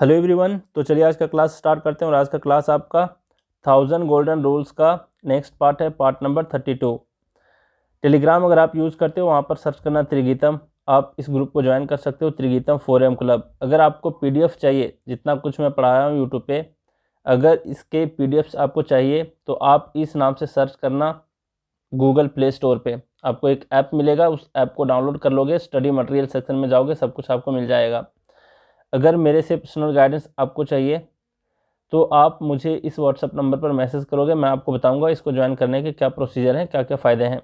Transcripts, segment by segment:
Hello everyone. तो चलिए आज का क्लास स्टार्ट करते हैं और आज का क्लास आपका 1000 गोल्डन रूल्स का नेक्स्ट पार्ट है, पार्ट नंबर 32। टेलीग्राम अगर आप यूज़ करते हो वहाँ पर सर्च करना त्रिगीतम, आप इस ग्रुप को ज्वाइन कर सकते हो, त्रिगीतम 4M क्लब। अगर आपको पीडीएफ चाहिए, जितना कुछ मैं पढ़ाया हूँ यूट्यूब पे, अगर इसके पीडीएफ्स आपको चाहिए तो आप इस नाम से सर्च करना गूगल प्ले स्टोर पे। आपको एक ऐप मिलेगा, उस ऐप को डाउनलोड कर लोगे, स्टडी मटेरियल सेक्शन में जाओगे, सब कुछ आपको मिल जाएगा। अगर मेरे से पर्सनल गाइडेंस आपको चाहिए तो आप मुझे इस व्हाट्सएप नंबर पर मैसेज करोगे, मैं आपको बताऊंगा इसको ज्वाइन करने के क्या प्रोसीजर हैं, क्या क्या फ़ायदे हैं।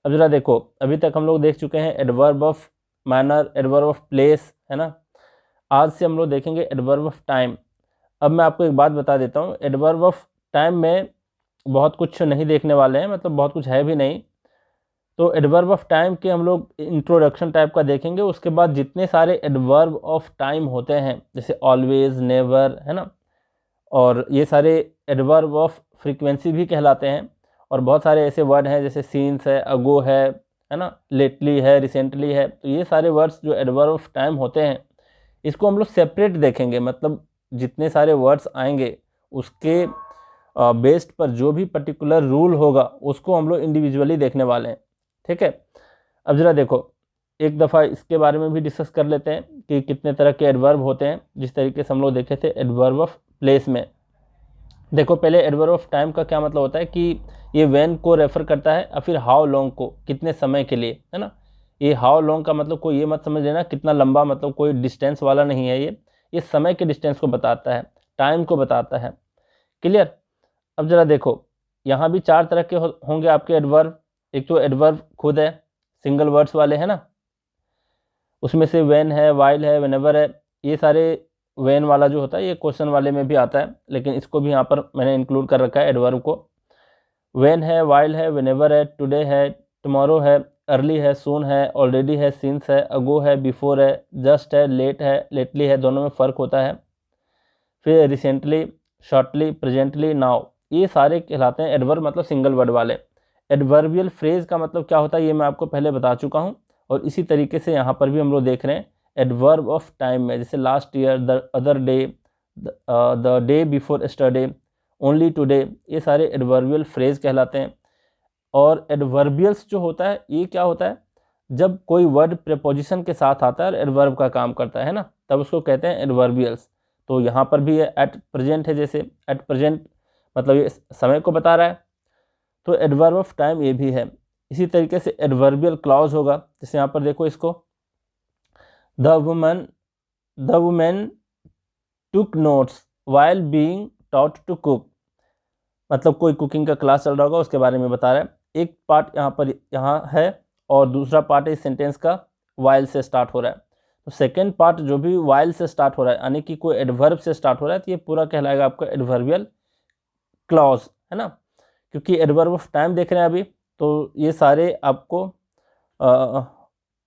अब जरा देखो, अभी तक हम लोग देख चुके हैं adverb of manner, adverb of place, है ना। आज से हम लोग देखेंगे एडवर्ब ऑफ टाइम। अब मैं आपको एक बात बता देता हूँ, एडवर्ब ऑफ टाइम में बहुत कुछ नहीं देखने वाले हैं, मतलब बहुत कुछ है भी नहीं। तो एडवर्ब ऑफ टाइम के हम लोग इंट्रोडक्शन टाइप का देखेंगे, उसके बाद जितने सारे एडवर्ब ऑफ टाइम होते हैं जैसे ऑलवेज, नेवर, है ना, और ये सारे एडवर्ब ऑफ फ्रीक्वेंसी भी कहलाते हैं। और बहुत सारे ऐसे वर्ड हैं जैसे सीन्स है, अगो है ना, लेटली है, रिसेंटली है। तो ये सारे वर्ड्स जो एडवर्ब ऑफ टाइम होते हैं, इसको हम लोग सेपरेट देखेंगे। मतलब जितने सारे वर्ड्स आएंगे उसके बेस्ड पर जो भी पर्टिकुलर रूल होगा उसको हम लोग इंडिविजुअली देखने वाले हैं, ठीक है। अब जरा देखो, एक दफ़ा इसके बारे में भी डिस्कस कर लेते हैं कि कितने तरह के एडवर्ब होते हैं, जिस तरीके से हम लोग देखे थे एडवर्ब ऑफ प्लेस में। देखो, पहले एडवर्ब ऑफ टाइम का क्या मतलब होता है कि ये व्हेन को रेफर करता है और फिर हाउ लॉन्ग को, कितने समय के लिए, है ना। ये हाउ लॉन्ग का मतलब कोई ये मत समझ लेना कितना लंबा, मतलब कोई डिस्टेंस वाला नहीं है। ये समय के डिस्टेंस को बताता है, टाइम को बताता है। क्लियर। अब जरा देखो, यहाँ भी चार तरह के होंगे आपके एडवर्ब। एक तो एडवर्ब खुद है, सिंगल वर्ड्स वाले, है ना, उसमें से व्हेन है, वाइल है, व्हेनेवर है। ये सारे व्हेन वाला जो होता है ये क्वेश्चन वाले में भी आता है, लेकिन इसको भी यहाँ पर मैंने इंक्लूड कर रखा है एडवर्ब को। व्हेन है, वाइल है, व्हेनेवर है, टुडे है, टुमारो है, अर्ली है, सून है, ऑलरेडी है, सिंस है, अगो है, बिफोर है, जस्ट है, लेट है, लेटली है, दोनों में फ़र्क होता है। फिर रिसेंटली, शॉर्टली, प्रेजेंटली, नाउ, ये सारे कहलाते हैं एडवर्ब, मतलब सिंगल वर्ड वाले। एडवर्बियल फ्रेज का मतलब क्या होता है ये मैं आपको पहले बता चुका हूँ, और इसी तरीके से यहाँ पर भी हम लोग देख रहे हैं एडवर्ब ऑफ टाइम में, जैसे last year, the other day, the day before yesterday, only today, ये सारे एडवर्बियल फ्रेज कहलाते हैं। और एडवर्बियल्स जो होता है ये क्या होता है, जब कोई वर्ड प्रीपोजिशन के साथ आता है और एडवर्ब का काम करता है ना, तब उसको कहते हैं एडवर्बियल्स। तो यहाँ पर भी ये एट प्रेजेंट है, जैसे एट प्रेजेंट मतलब ये समय को बता रहा है, तो एडवर्ब ऑफ टाइम ये भी है। इसी तरीके से एडवर्बियल क्लॉज होगा, जैसे यहाँ पर देखो इसको, the women took notes while being taught to cook, मतलब कोई कुकिंग का क्लास चल रहा होगा उसके बारे में बता रहा है। एक पार्ट यहाँ है और दूसरा पार्ट इस सेंटेंस का वाइल से स्टार्ट हो रहा है। तो सेकेंड पार्ट जो भी वाइल से स्टार्ट हो रहा है, यानी कि कोई एडवर्ब से स्टार्ट हो रहा है, तो ये पूरा कहलाएगा आपका एडवर्बियल क्लॉज, है ना। क्योंकि एडवर्ब ऑफ टाइम देख रहे हैं अभी, तो ये सारे आपको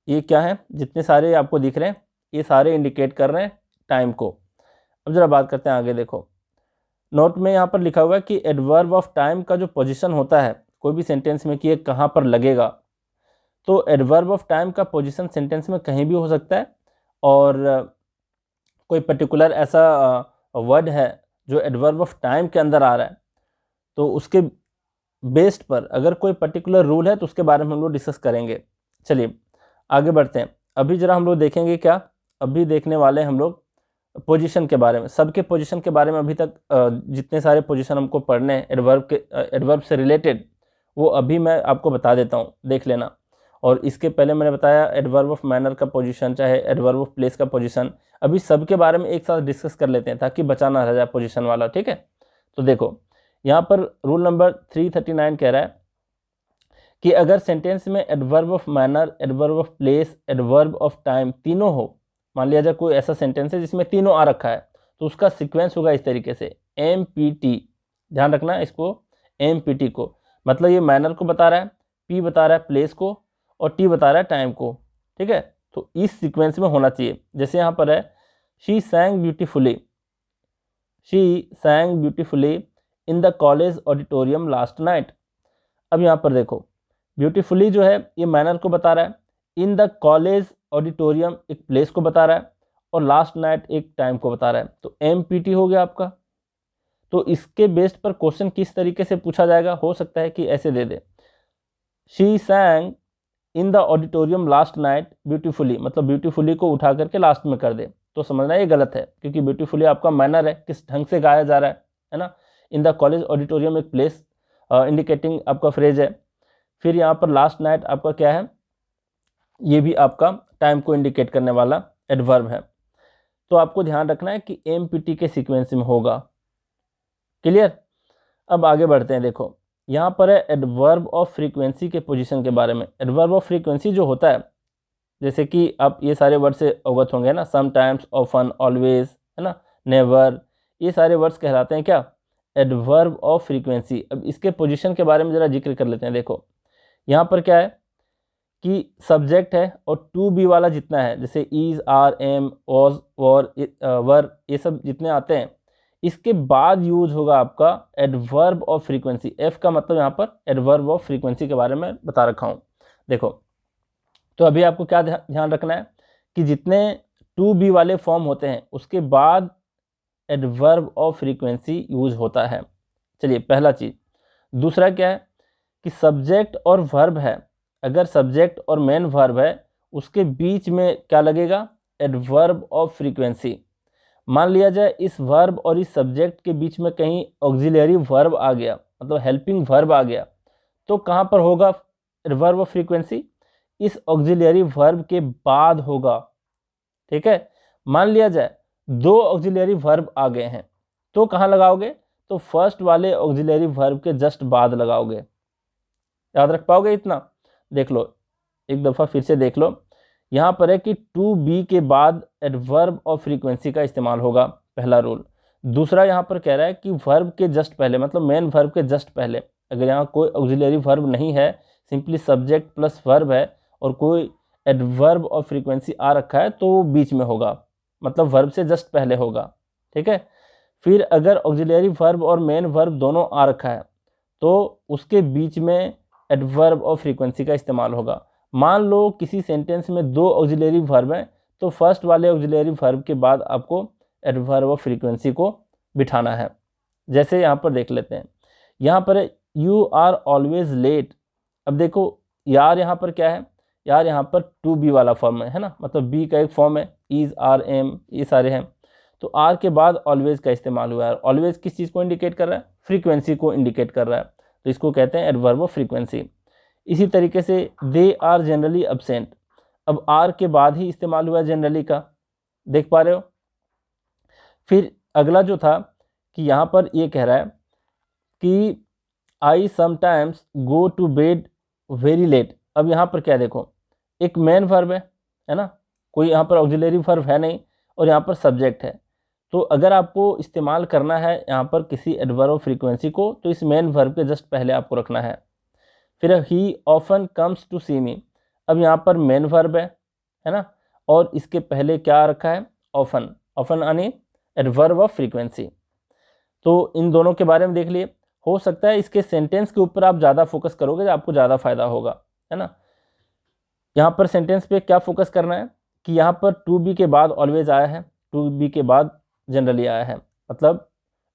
ये क्या है, जितने सारे आपको दिख रहे हैं ये सारे इंडिकेट कर रहे हैं टाइम को। अब जरा बात करते हैं आगे। देखो, नोट में यहाँ पर लिखा हुआ है कि एडवर्ब ऑफ टाइम का जो पोजीशन होता है कोई भी सेंटेंस में कि ये कहाँ पर लगेगा, तो एडवर्ब ऑफ टाइम का पोजीशन सेंटेंस में कहीं भी हो सकता है। और कोई पर्टिकुलर ऐसा वर्ड है जो एडवर्ब ऑफ टाइम के अंदर आ रहा है, तो उसके बेस्ड पर अगर कोई पर्टिकुलर रूल है तो उसके बारे में हम लोग डिस्कस करेंगे। चलिए आगे बढ़ते हैं। अभी जरा हम लोग देखेंगे क्या, अभी देखने वाले हैं हम लोग पोजीशन के बारे में, सबके पोजीशन के बारे में। अभी तक जितने सारे पोजीशन हमको पढ़ने हैं एडवर्ब से रिलेटेड, वो अभी मैं आपको बता देता हूँ, देख लेना। और इसके पहले मैंने बताया एडवर्ब ऑफ मैनर का पोजीशन, चाहे एडवर्ब ऑफ प्लेस का पोजीशन। अभी सबके बारे में एक साथ डिस्कस कर लेते हैं ताकि बचा ना रह जाए पोजीशन वाला, ठीक है। तो देखो, यहाँ पर रूल नंबर 339 कह रहा है कि अगर सेंटेंस में adverb of manner, adverb of place, adverb of time तीनों हो, मान लिया जाए कोई ऐसा सेंटेंस है जिसमें तीनों आ रखा है, तो उसका सीक्वेंस होगा इस तरीके से MPT। ध्यान रखना इसको, MPT को, मतलब ये मैनर को बता रहा है, P बता रहा है प्लेस को, और T बता रहा है टाइम को, ठीक है। तो इस सीक्वेंस में होना चाहिए। जैसे यहाँ पर है, she सैंग beautifully, she सैंग beautifully in the college auditorium last night. अब यहाँ पर देखो, ब्यूटीफुली जो है ये मैनर को बता रहा है, इन द कॉलेज ऑडिटोरियम एक प्लेस को बता रहा है, और लास्ट नाइट एक टाइम को बता रहा है, तो MPT हो गया आपका। तो इसके बेस्ड पर क्वेश्चन किस तरीके से पूछा जाएगा, हो सकता है कि ऐसे दे दे, she sang in the auditorium last night beautifully, मतलब ब्यूटीफुली को उठा करके लास्ट में कर दे, तो समझना ये गलत है, क्योंकि ब्यूटीफुली आपका मैनर है, किस ढंग से गाया जा रहा है ना। इन द कॉलेज ऑडिटोरियम एक प्लेस इंडिकेटिंग आपका फ्रेज है। फिर यहाँ पर लास्ट नाइट आपका क्या है, ये भी आपका टाइम को इंडिकेट करने वाला एडवर्ब है। तो आपको ध्यान रखना है कि MPT के सीक्वेंस में होगा। क्लियर। अब आगे बढ़ते हैं। देखो यहाँ पर है एडवर्ब ऑफ फ्रीक्वेंसी के पोजीशन के बारे में। एडवर्ब ऑफ फ्रीक्वेंसी जो होता है, जैसे कि आप ये सारे वर्ड से अवगत होंगे ना, समटाइम्स, ऑफन, ऑलवेज, है ना, नेवर, ये सारे वर्ड्स कहलाते हैं क्या, एडवर्ब ऑफ फ्रीक्वेंसी। अब इसके पोजीशन के बारे में ज़रा जिक्र कर लेते हैं। देखो यहाँ पर क्या है कि सब्जेक्ट है और टू बी वाला जितना है, जैसे is, are, am, was, were, were, ये सब जितने आते हैं, इसके बाद यूज होगा आपका एडवर्ब ऑफ फ्रीक्वेंसी। एफ का मतलब यहाँ पर एडवर्ब ऑफ फ्रीक्वेंसी के बारे में बता रखा हूँ। देखो तो अभी आपको क्या ध्यान रखना है कि जितने टू बी वाले फॉर्म होते हैं उसके बाद एडवर्ब ऑफ फ्रीक्वेंसी यूज होता है। चलिए पहला चीज़। दूसरा क्या है कि सब्जेक्ट और वर्ब है, अगर सब्जेक्ट और मेन वर्ब है उसके बीच में क्या लगेगा, एडवर्ब ऑफ फ्रीक्वेंसी। मान लिया जाए इस वर्ब और इस सब्जेक्ट के बीच में कहीं ऑक्सिलरी वर्ब आ गया, मतलब हेल्पिंग वर्ब आ गया, तो कहाँ पर होगा एडवर्ब ऑफ फ्रीक्वेंसी, इस ऑक्सिलरी वर्ब के बाद होगा। ठीक है। मान लिया जाए दो ऑक्सिलरी वर्ब आ गए हैं, तो कहाँ लगाओगे, तो फर्स्ट वाले ऑक्सिलरी वर्ब के जस्ट बाद लगाओगे। याद रख पाओगे इतना। देख लो एक दफ़ा फिर से देख लो, यहाँ पर है कि टू बी के बाद एडवर्ब ऑफ फ्रीक्वेंसी का इस्तेमाल होगा, पहला रूल। दूसरा यहाँ पर कह रहा है कि वर्ब के जस्ट पहले, मतलब मेन वर्ब के जस्ट पहले, अगर यहाँ कोई ऑक्सिलरी वर्ब नहीं है, सिंपली सब्जेक्ट प्लस वर्ब है और कोई एडवर्ब ऑफ फ्रीक्वेंसी आ रखा है, तो वो बीच में होगा, मतलब वर्ब से जस्ट पहले होगा। ठीक है। फिर अगर ऑक्सिलरी वर्ब और मेन वर्ब दोनों आ रखा है तो उसके बीच में एडवर्ब ऑफ फ्रीक्वेंसी का इस्तेमाल होगा। मान लो किसी सेंटेंस में दो ऑक्सिलरी वर्ब हैं, तो फर्स्ट वाले ऑक्सिलरी वर्ब के बाद आपको एडवर्ब ऑफ फ्रीक्वेंसी को बिठाना है। जैसे यहाँ पर देख लेते हैं, यहाँ पर यू आर ऑलवेज लेट। अब देखो यार यहाँ पर क्या है, यार यहाँ पर टू बी वाला फॉर्म है ना, मतलब बी का एक फॉर्म है, इज, आर, एम, ये सारे हैं, तो आर के बाद ऑलवेज का इस्तेमाल हुआ है। ऑलवेज किस चीज़ को इंडिकेट कर रहा है, फ्रीक्वेंसी को इंडिकेट कर रहा है, तो इसको कहते हैं एडवर्ब ऑफ फ्रीक्वेंसी। इसी तरीके से दे आर जनरली अब्सेंट, अब आर के बाद ही इस्तेमाल हुआ है जनरली का, देख पा रहे हो। फिर अगला जो था कि यहाँ पर ये कह रहा है कि I sometimes go to bed very late. अब यहाँ पर क्या देखो, एक मेन वर्ब है ना, कोई यहाँ पर ऑक्सिलरी वर्ब है नहीं, और यहाँ पर सब्जेक्ट है। तो अगर आपको इस्तेमाल करना है यहाँ पर किसी एडवर्ब ऑफ फ्रीक्वेंसी को, तो इस मेन वर्ब के जस्ट पहले आपको रखना है। फिर ही ऑफन कम्स टू सी मी, अब यहाँ पर मेन वर्ब है ना, और इसके पहले क्या रखा है, ऑफन। ऑफन यानी एडवर्ब ऑफ फ्रीक्वेंसी। तो इन दोनों के बारे में देख लिए। हो सकता है इसके सेंटेंस के ऊपर आप ज़्यादा फोकस करोगे तो आपको ज़्यादा फायदा होगा, है ना। यहाँ पर सेंटेंस पे क्या फोकस करना है कि यहाँ पर टू बी के बाद ऑलवेज आया है, टू बी के बाद जनरली आया है, मतलब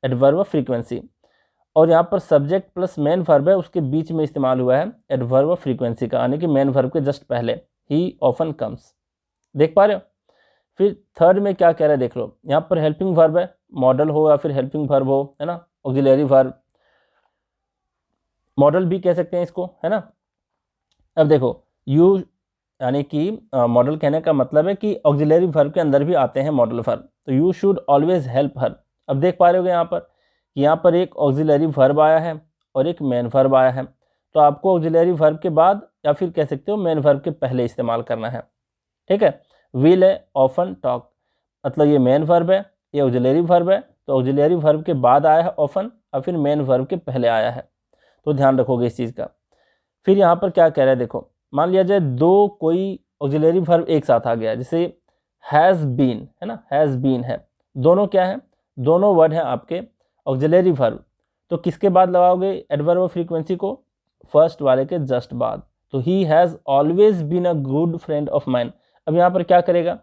एडवर्ब ऑफ फ्रीक्वेंसी, और यहाँ पर सब्जेक्ट प्लस मेन वर्ब है, उसके बीच में इस्तेमाल हुआ है एडवर्ब ऑफ फ्रीक्वेंसी का, यानी कि मेन वर्ब के जस्ट पहले, ही ऑफन कम्स। देख पा रहे हो। फिर थर्ड में क्या कह रहा है देख लो, यहाँ पर हेल्पिंग वर्ब है, मॉडल हो या फिर हेल्पिंग वर्ब हो, है ना, ऑक्सिलरी वर्ब, मॉडल भी कह सकते हैं इसको, है ना। अब देखो यू, यानी कि मॉडल कहने का मतलब है कि ऑक्सिलरी वर्ब के अंदर भी आते हैं मॉडल वर्ब, तो you should always help her. अब देख पा रहे हो यहाँ पर कि यहाँ पर एक ऑक्सिलरी वर्ब आया है और एक मेन वर्ब आया है, तो आपको ऑक्सिलरी वर्ब के बाद या फिर कह सकते हो मेन वर्ब के पहले इस्तेमाल करना है। ठीक है। विल है, ऑफन, टॉक, मतलब ये मेन वर्ब है, ये ऑक्सिलरी वर्ब है, तो ऑक्सिलरी वर्ब के बाद आया है ऑफन और फिर मेन वर्ब के पहले आया है, तो ध्यान रखोगे इस चीज़ का। फिर यहाँ पर क्या कह रहा है देखो, मान लिया जाए दो कोई ऑक्सिलरी वर्ब एक साथ आ गया, जैसे हैज़ बीन है ना, हैज़ बीन है, दोनों क्या है, दोनों वर्ड हैं आपके ऑक्सिलरी वर्ब, तो किसके बाद लगाओगे एडवर्ब ऑफ फ्रीक्वेंसी को, फर्स्ट वाले के जस्ट बाद। तो he has always been a good friend of mine. अब यहाँ पर क्या करेगा,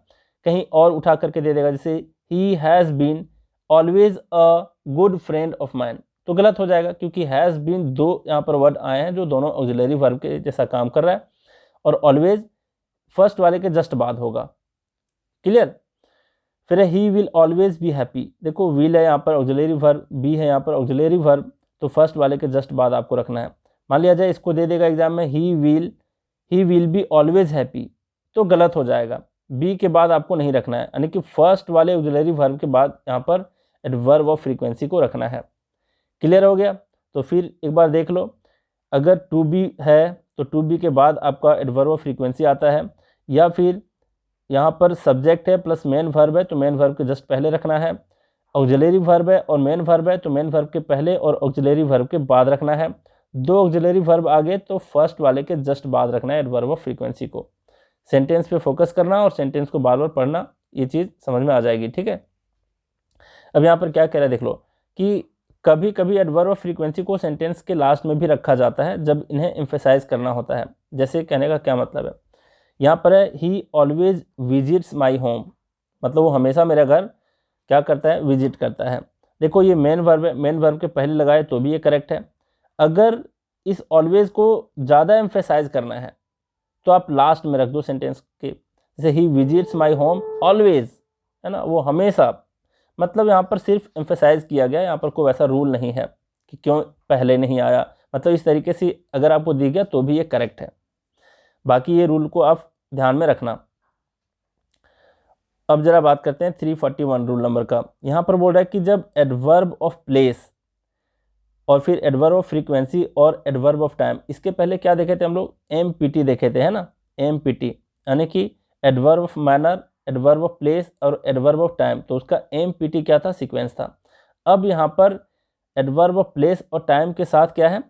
कहीं और उठा करके दे देगा, जैसे he has been always a good friend of mine, तो गलत हो जाएगा, क्योंकि हैज़ बीन दो यहाँ पर वर्ड आए हैं जो दोनों ऑक्सिलरी वर्ब के जैसा काम कर रहा है, और ऑलवेज फर्स्ट वाले के जस्ट बाद होगा। क्लियर। फिर he will always be happy, देखो विल है यहाँ पर ऑक्सिलरी वर्ब, बी है यहाँ पर ऑक्सिलरी वर्ब, तो फर्स्ट वाले के जस्ट बाद आपको रखना है। मान लिया जाए इसको दे देगा एग्जाम में he will be always happy, तो गलत हो जाएगा, बी के बाद आपको नहीं रखना है, यानी कि फर्स्ट वाले ऑक्सिलरी वर्ब के बाद यहाँ पर एडवर्ब ऑफ फ्रीक्वेंसी को रखना है। क्लियर हो गया। तो फिर एक बार देख लो, अगर टू बी है तो टू बी के बाद आपका एडवर्ब ऑफ फ्रीक्वेंसी आता है, या फिर यहाँ पर सब्जेक्ट है प्लस मेन वर्ब है तो मेन वर्ब के जस्ट पहले रखना है, ऑक्सिलरी वर्ब है और मेन वर्ब है तो मेन वर्ब के पहले और ऑक्सिलरी वर्ब के बाद रखना है। दो ऑक्सिलरी वर्ब आ गए तो फर्स्ट वाले के जस्ट बाद रखना है एडवर्ब ऑफ फ्रीक्वेंसी को। सेंटेंस पे फोकस करना और सेंटेंस को बार बार पढ़ना, ये चीज़ समझ में आ जाएगी। ठीक है। अब यहाँ पर क्या कह रहा है देख लो कि कभी कभी एडवर्ब ऑफ फ्रीक्वेंसी को सेंटेंस के लास्ट में भी रखा जाता है जब इन्हें एम्फेसाइज करना होता है। जैसे कहने का क्या मतलब है, यहाँ पर है ही ऑलवेज विजिट्स माई होम, मतलब वो हमेशा मेरा घर क्या करता है, विजिट करता है। देखो ये मेन वर्ब है, मेन वर्ब के पहले लगाए तो भी ये करेक्ट है। अगर इस ऑलवेज को ज़्यादा एम्फेसाइज करना है तो आप लास्ट में रख दो सेंटेंस के, जैसे ही विजिट्स माई होम ऑलवेज, है ना, वो हमेशा, मतलब यहाँ पर सिर्फ एम्फेसाइज किया गया, यहाँ पर कोई वैसा रूल नहीं है कि क्यों पहले नहीं आया, मतलब इस तरीके से अगर आपको दी गया तो भी ये करेक्ट है। बाकी ये रूल को आप ध्यान में रखना। अब जरा बात करते हैं 341 रूल नंबर का। यहाँ पर बोल रहा है कि जब एडवर्ब ऑफ प्लेस और फिर एडवर्ब ऑफ फ्रीक्वेंसी और एडवर्ब ऑफ टाइम, इसके पहले क्या देखे थे हम लोग, एमपीटी देखे थे, है ना, एमपीटी यानी कि adverb of manner, adverb of place और एडवर्ब ऑफ टाइम, तो उसका एमपीटी क्या था, सीक्वेंस था। अब यहाँ पर एडवर्ब ऑफ प्लेस और टाइम के साथ क्या है,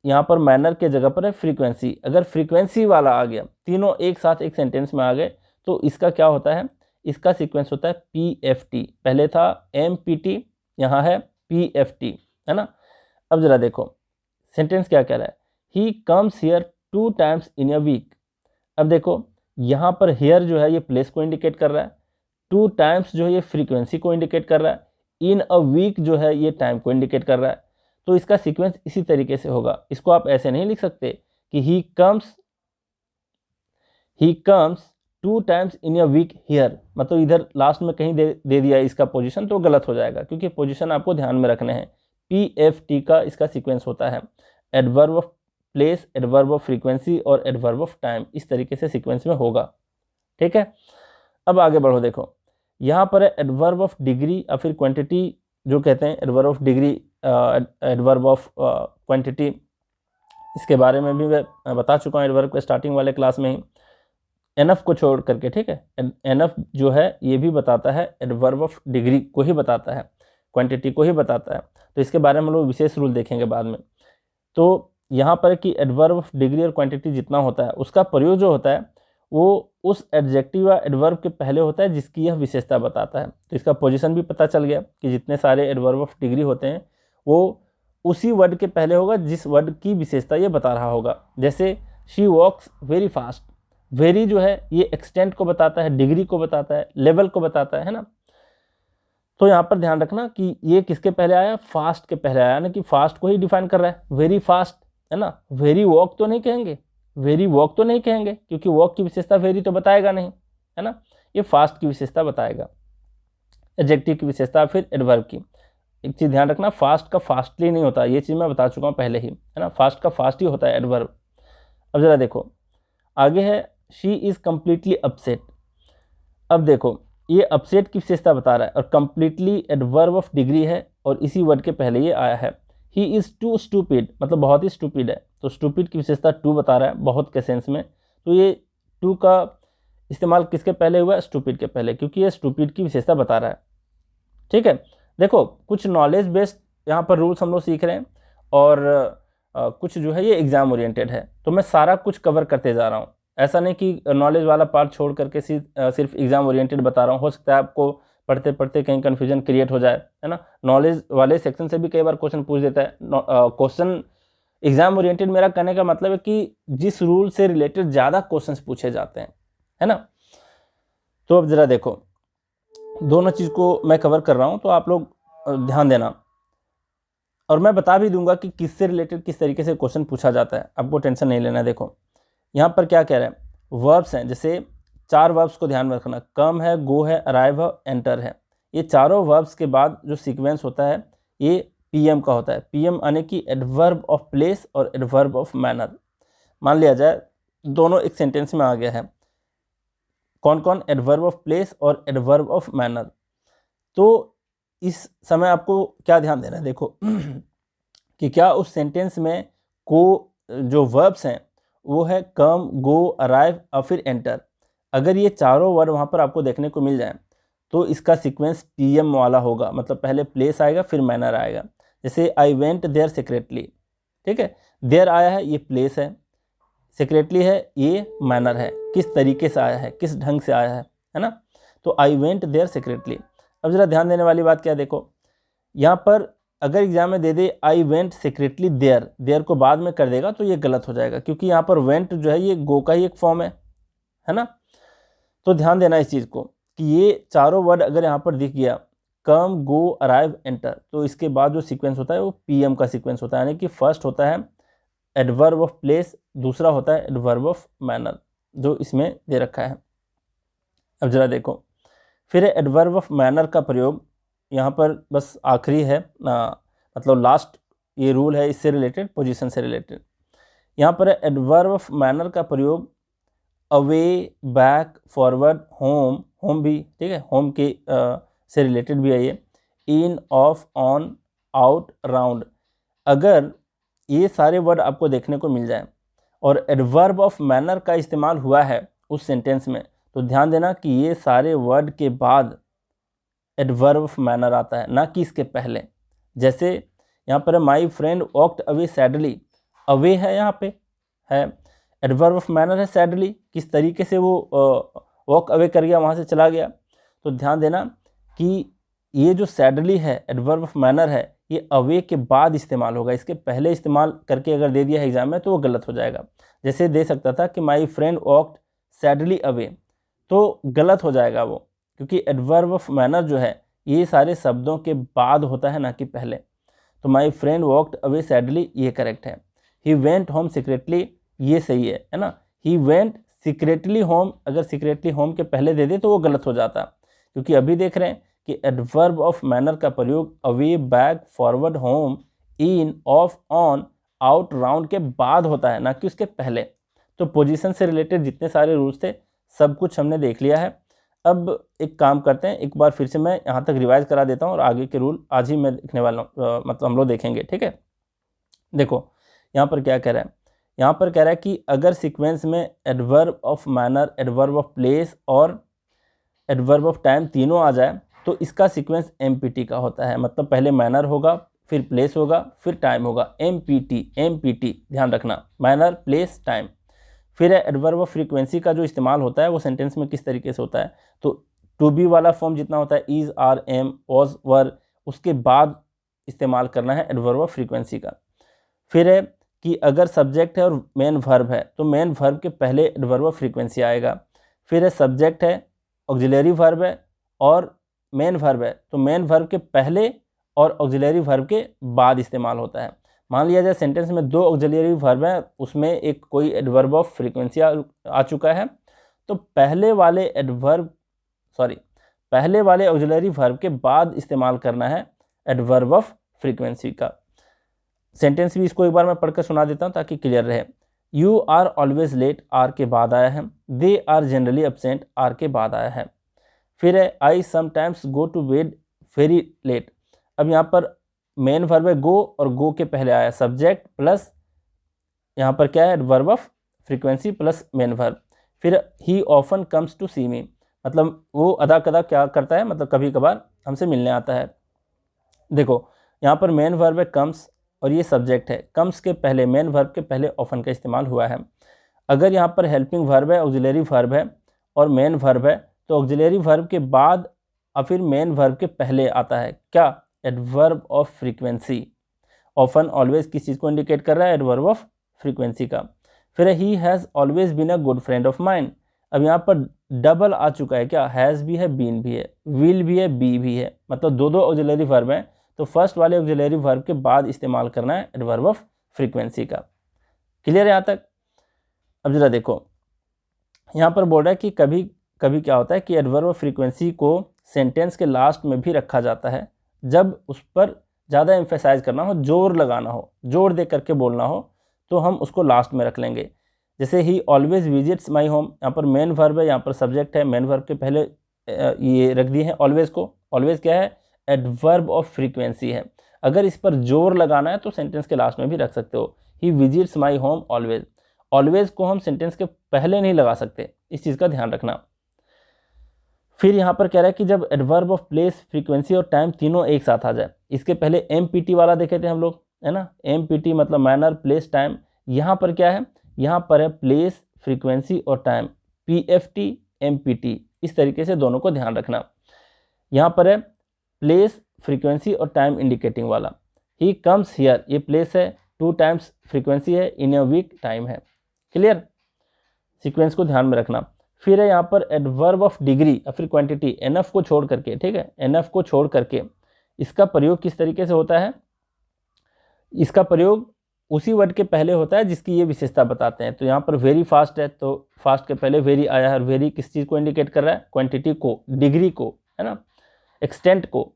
यहाँ पर मैनर के जगह पर है फ्रीक्वेंसी। अगर फ्रीक्वेंसी वाला आ गया, तीनों एक साथ एक सेंटेंस में आ गए, तो इसका क्या होता है, इसका सीक्वेंस होता है पीएफटी। पहले था एमपीटी, यहाँ है पीएफटी, है ना। अब जरा देखो सेंटेंस क्या कह रहा है, he comes here 2 times in a week. अब देखो यहाँ पर हियर जो है ये प्लेस को इंडिकेट कर रहा है, 2 times जो है ये फ्रीक्वेंसी को इंडिकेट कर रहा है, इन अ वीक जो है ये टाइम को इंडिकेट कर रहा है। तो इसका सीक्वेंस इसी तरीके से होगा। इसको आप ऐसे नहीं लिख सकते कि he comes 2 times in a week here, मतलब इधर लास्ट में कहीं दे दिया इसका पोजीशन, तो गलत हो जाएगा, क्योंकि पोजीशन आपको ध्यान में रखने हैं। पीएफटी का इसका सीक्वेंस होता है adverb of place, adverb of frequency और एडवर्ब ऑफ टाइम, इस तरीके से सीक्वेंस में होगा। ठीक है। अब आगे बढ़ो, देखो यहाँ पर है एडवर्ब ऑफ डिग्री या फिर क्वांटिटी, जो कहते हैं adverb of degree, adverb of quantity, इसके बारे में भी मैं बता चुका हूँ एडवर्ब के स्टार्टिंग वाले क्लास में ही, एनफ को छोड़ करके। ठीक है, एनफ जो है ये भी बताता है, एडवर्ब ऑफ डिग्री को ही बताता है, क्वांटिटी को ही बताता है, तो इसके बारे में हम लोग विशेष रूल देखेंगे बाद में। तो यहाँ पर कि एडवर्ब ऑफ डिग्री और क्वांटिटी जितना होता है उसका प्रयोग जो होता है वो उस एडजेक्टिव या एडवर्ब के पहले होता है जिसकी यह विशेषता बताता है। तो इसका पोजीशन भी पता चल गया कि जितने सारे एडवर्ब ऑफ डिग्री होते हैं वो उसी वर्ड के पहले होगा जिस वर्ड की विशेषता ये बता रहा होगा। जैसे she walks very fast, very जो है ये एक्सटेंट को बताता है, डिग्री को बताता है, लेवल को बताता है ना। तो यहाँ पर ध्यान रखना कि ये किसके पहले आया, फास्ट के पहले आया, यानी कि फास्ट को ही डिफाइन कर रहा है, वेरी फास्ट, है ना। वेरी वॉक तो नहीं कहेंगे, वेरी वॉक तो नहीं कहेंगे, क्योंकि वॉक की विशेषता वेरी तो बताएगा नहीं, है ना, ये फास्ट की विशेषता बताएगा, एडजेक्टिव की विशेषता फिर एडवर्ब की। एक चीज़ ध्यान रखना, फास्ट का फास्टली नहीं होता, ये चीज़ मैं बता चुका हूँ पहले ही, है ना, फास्ट का फास्ट ही होता है एडवर्ब। अब जरा देखो आगे है शी इज़ कम्प्लीटली अपसेट। अब देखो ये अपसेट की विशेषता बता रहा है और कम्प्लीटली एडवर्ब ऑफ डिग्री है और इसी वर्ड के पहले ये आया है। ही इज़ टू स्टूपिड, मतलब बहुत ही स्टूपिड है, तो स्टूपिड की विशेषता टू बता रहा है बहुत के सेंस में, तो ये टू का इस्तेमाल किसके पहले हुआ है, स्टूपिड के पहले, क्योंकि ये स्टूपिड की विशेषता बता रहा है। ठीक है, देखो कुछ नॉलेज बेस्ड यहाँ पर रूल्स हम लोग सीख रहे हैं और कुछ जो है ये एग्जाम ओरिएंटेड है, तो मैं सारा कुछ कवर करते जा रहा हूँ। ऐसा नहीं कि नॉलेज वाला पार्ट छोड़ करके सिर्फ एग्जाम ओरिएंटेड बता रहा हूँ, हो सकता है आपको पढ़ते पढ़ते कहीं कन्फ्यूजन क्रिएट हो जाए, है ना। नॉलेज वाले सेक्शन से भी कई बार क्वेश्चन पूछ देता है। क्वेश्चन एग्जाम ओरिएंटेड मेरा कहने का मतलब है कि जिस रूल से रिलेटेड ज़्यादा क्वेश्चंस पूछे जाते हैं, है ना। तो अब ज़रा देखो, दोनों चीज़ को मैं कवर कर रहा हूँ, तो आप लोग ध्यान देना, और मैं बता भी दूंगा कि किससे रिलेटेड किस तरीके से क्वेश्चन पूछा जाता है, आपको टेंशन नहीं लेना है। देखो यहाँ पर क्या कह रहा है, वर्ब्स हैं, जैसे 4 वर्ब्स को ध्यान में रखना, कम है, गो है, अराइव है, एंटर है। ये चारों वर्ब्स के बाद जो सीक्वेंस होता है ये पीएम का होता है। पीएम आने की एडवर्ब ऑफ प्लेस और एडवर्ब ऑफ मैनर। मान लिया जाए दोनों एक सेंटेंस में आ गया है, कौन कौन, एडवर्ब ऑफ प्लेस और एडवर्ब ऑफ मैनर। तो इस समय आपको क्या ध्यान देना है, देखो कि क्या उस सेंटेंस में को जो वर्ब्स हैं वो है कम, गो, अराइव और फिर एंटर। अगर ये चारों वर्ड वहाँ पर आपको देखने को मिल जाए तो इसका सीक्वेंस पीएम वाला होगा, मतलब पहले प्लेस आएगा फिर मैनर आएगा। जैसे आई वेंट देयर सीक्रेटली, ठीक है, देयर आया है ये प्लेस है, सीक्रेटली है ये मैनर है, किस तरीके से आया है, किस ढंग से आया है ना। तो आई वेंट देयर सीक्रेटली। अब ज़रा ध्यान देने वाली बात क्या है, देखो यहाँ पर अगर एग्जाम में दे दे I went secretly there, there को बाद में कर देगा तो ये गलत हो जाएगा, क्योंकि यहाँ पर वेंट जो है ये गो का ही एक फॉर्म है ना। तो ध्यान देना इस चीज़ को कि ये चारों वर्ड अगर यहाँ पर दिख गया, कम, गो, अराइव, एंटर, तो इसके बाद जो सीक्वेंस होता है वो पीएम का सीक्वेंस होता है, यानी कि फर्स्ट होता है एडवर्ब ऑफ प्लेस, दूसरा होता है एडवर्ब ऑफ मैनर, जो इसमें दे रखा है। अब जरा देखो, फिर एडवर्ब ऑफ मैनर का प्रयोग यहाँ पर बस आखिरी है, मतलब लास्ट ये रूल है, इससे रिलेटेड, पोजीशन से रिलेटेड। यहाँ पर एडवर्ब ऑफ मैनर का प्रयोग away, back, forward, home, home भी, ठीक है, होम के से रिलेटेड भी है ये, इन, ऑफ, ऑन, आउट, राउंड। अगर ये सारे वर्ड आपको देखने को मिल जाए और एडवर्ब ऑफ मैनर का इस्तेमाल हुआ है उस सेंटेंस में, तो ध्यान देना कि ये सारे वर्ड के बाद एडवर्ब ऑफ मैनर आता है, ना कि इसके पहले। जैसे यहाँ पर my friend walked away sadly, away है यहाँ पे है, एडवर्ब ऑफ मैनर है सैडली, किस तरीके से वो वॉक अवे कर गया, वहाँ से चला गया। तो ध्यान देना कि ये जो सैडली है एडवर्ब ऑफ मैनर है, ये अवे के बाद इस्तेमाल होगा, इसके पहले इस्तेमाल करके अगर दे दिया है एग्जाम में तो वो गलत हो जाएगा। जैसे दे सकता था कि my friend walked sadly away, तो गलत हो जाएगा वो, क्योंकि एडवर्ब ऑफ मैनर जो है ये सारे शब्दों के बाद होता है, ना कि पहले। तो my friend walked away sadly ये करेक्ट है। ही वेंट होम सीक्रेटली ये सही है ना। ही वेंट सीक्रेटली होम, अगर सीक्रेटली होम के पहले दे दे तो वो गलत हो जाता, क्योंकि अभी देख रहे हैं कि एडवर्ब ऑफ मैनर का प्रयोग away, back, forward, home, in, of, on, out, round के बाद होता है, ना कि उसके पहले। तो पोजीशन से रिलेटेड जितने सारे रूल्स थे सब कुछ हमने देख लिया है। अब एक काम करते हैं, एक बार फिर से मैं यहाँ तक रिवाइज करा देता हूँ और आगे के रूल आज ही मैं देखने वाला हूँ, मतलब हम लोग देखेंगे, ठीक है। देखो यहाँ पर क्या कह रहा है, यहाँ पर कह रहा है कि अगर सीक्वेंस में adverb of manner, adverb of place और एडवर्ब ऑफ टाइम तीनों आ जाए तो इसका सीक्वेंस एमपीटी का होता है, मतलब पहले मैनर होगा, फिर प्लेस होगा, फिर टाइम होगा। एमपीटी, एमपीटी ध्यान रखना, मैनर, प्लेस, टाइम। फिर है एडवर्ब ऑफ फ्रीक्वेंसी का जो इस्तेमाल होता है वो सेंटेंस में किस तरीके से होता है, तो टू बी वाला फॉर्म जितना होता है, इज, आर, एम, वॉज, वर, उसके बाद इस्तेमाल करना है एडवर्ब ऑफ फ्रीक्वेंसी का। फिर है कि अगर सब्जेक्ट है और मेन वर्ब है तो मेन वर्ब के पहले एडवर्ब ऑफ फ्रीक्वेंसी आएगा। फिर है सब्जेक्ट है, ऑक्सिलरी वर्ब है और मेन वर्ब है, तो मेन वर्ब के पहले और ऑक्सिलरी वर्ब के बाद इस्तेमाल होता है। मान लिया जाए सेंटेंस में 2 ऑक्सिलरी वर्ब है, उसमें एक कोई एडवर्ब ऑफ फ्रीक्वेंसी आ चुका है, तो पहले वाले ऑक्सिलरी वर्ब के बाद इस्तेमाल करना है एडवर्ब ऑफ फ्रीक्वेंसी का। सेंटेंस भी इसको एक बार मैं पढ़कर सुना देता हूँ ताकि क्लियर रहे। You are always late, are के बाद आया है। They are generally absent, are के बाद आया है। फिर है I sometimes go to bed very late. अब यहाँ पर मेन वर्ब है गो और गो के पहले आया सब्जेक्ट प्लस यहाँ पर क्या है adverb of frequency plus main verb. फिर ही ऑफन कम्स टू सी मी, मतलब वो अदा कदा क्या करता है, मतलब कभी कभार हमसे मिलने आता है। देखो यहाँ पर मेन वर्ब है कम्स और ये सब्जेक्ट है, कम्स के पहले, मेन वर्ब के पहले ऑफन का इस्तेमाल हुआ है। अगर यहाँ पर हेल्पिंग वर्ब है, ऑक्सिलरी वर्ब है और मेन वर्ब है, तो ऑक्सिलरी वर्ब के बाद और फिर मेन वर्ब के पहले आता है क्या, adverb of frequency. Often, always किस चीज़ को इंडिकेट कर रहा है, एडवर्ब ऑफ फ्रीक्वेंसी का। फिर he has always been a good friend of mind. अब यहाँ पर डबल आ चुका है, क्या हैज़ भी है, बीन भी है, विल भी है, बी भी है, मतलब दो ऑक्सिलरी वर्ब हैं, तो फर्स्ट वाले ऑक्सिलरी वर्ब के बाद इस्तेमाल करना है एडवर्ब ऑफ फ्रीक्वेंसी का। क्लियर है यहाँ तक? अब जरा देखो, यहाँ पर बोल रहा है कि कभी कभी क्या होता है कि एडवर्ब ऑफ फ्रीक्वेंसी को सेंटेंस के लास्ट में भी रखा जाता है, जब उस पर ज़्यादा एम्फेसाइज करना हो, जोर लगाना हो, जोर दे करके बोलना हो, तो हम उसको लास्ट में रख लेंगे। जैसे ही ऑलवेज विजिट्स माई होम, यहाँ पर मेन वर्ब है, यहाँ पर सब्जेक्ट है, मेन वर्ब के पहले ये रख दिए हैं ऑलवेज को। ऑलवेज क्या है? एडवर्ब ऑफ फ्रीक्वेंसी है। अगर इस पर जोर लगाना है तो सेंटेंस के लास्ट में भी रख सकते हो। He visits my home always. Always को हम सेंटेंस के पहले नहीं लगा सकते, इस चीज़ का ध्यान रखना। फिर यहाँ पर कह रहा है कि जब एडवर्ब ऑफ प्लेस, फ्रीक्वेंसी और टाइम तीनों एक साथ आ जाए। इसके पहले MPT वाला देखे थे हम लोग, है ना, MPT मतलब मैनर, प्लेस, टाइम। यहाँ पर क्या है? यहाँ पर है प्लेस, फ्रीक्वेंसी और टाइम, PFT, MPT। इस तरीके से दोनों को ध्यान रखना। यहाँ पर है प्लेस, फ्रीक्वेंसी और टाइम इंडिकेटिंग वाला। ही कम्स हियर, ये प्लेस है, 2 टाइम्स फ्रीक्वेंसी है, इन अ वीक टाइम है। क्लियर? सीक्वेंस को ध्यान में रखना। फिर है यहाँ पर एडवर्ब ऑफ डिग्री या फिर क्वांटिटी, एनएफ को छोड़ करके, ठीक है, एनएफ को छोड़ करके इसका प्रयोग किस तरीके से होता है? इसका प्रयोग उसी वर्ड के पहले होता है जिसकी ये विशेषता बताते हैं। तो यहाँ पर वेरी फास्ट है, तो फास्ट के पहले वेरी आया है, और वेरी किस चीज़ को इंडिकेट कर रहा है? क्वांटिटी को, डिग्री को, है ना, एक्सटेंट को।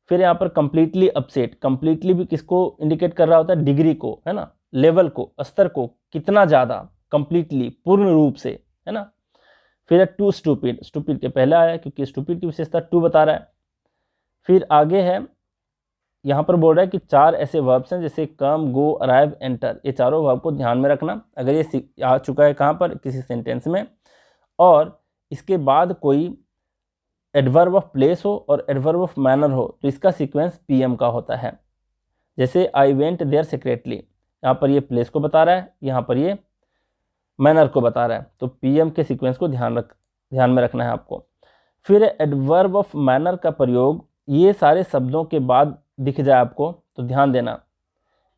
फिर यहाँ पर कंप्लीटली अपसेट, कंप्लीटली भी किसको इंडिकेट कर रहा होता है? डिग्री को, है ना, लेवल को, स्तर को, कितना ज़्यादा, कंप्लीटली, पूर्ण रूप से, है ना। फिर है टू स्टूपिड, स्टूपिड के पहले आया क्योंकि स्टूपिड की विशेषता टू बता रहा है। फिर आगे है, यहाँ पर बोल रहा है कि 4 ऐसे वर्ब्स हैं जैसे कम, गो, अराइव, एंटर। ये चारों वर्ब को ध्यान में रखना। अगर ये आ चुका है कहाँ पर? किसी सेंटेंस में, और इसके बाद कोई एडवर्ब ऑफ प्लेस हो और एडवर्ब ऑफ मैनर हो, तो इसका सीक्वेंस PM का होता है। जैसे आई वेंट देयर सीक्रेटली, यहाँ पर ये प्लेस को बता रहा है, यहाँ पर ये मैनर को बता रहा है, तो PM के सीक्वेंस को ध्यान में रखना है आपको। फिर एडवर्ब ऑफ मैनर का प्रयोग ये सारे शब्दों के बाद दिख जाए आपको, तो ध्यान देना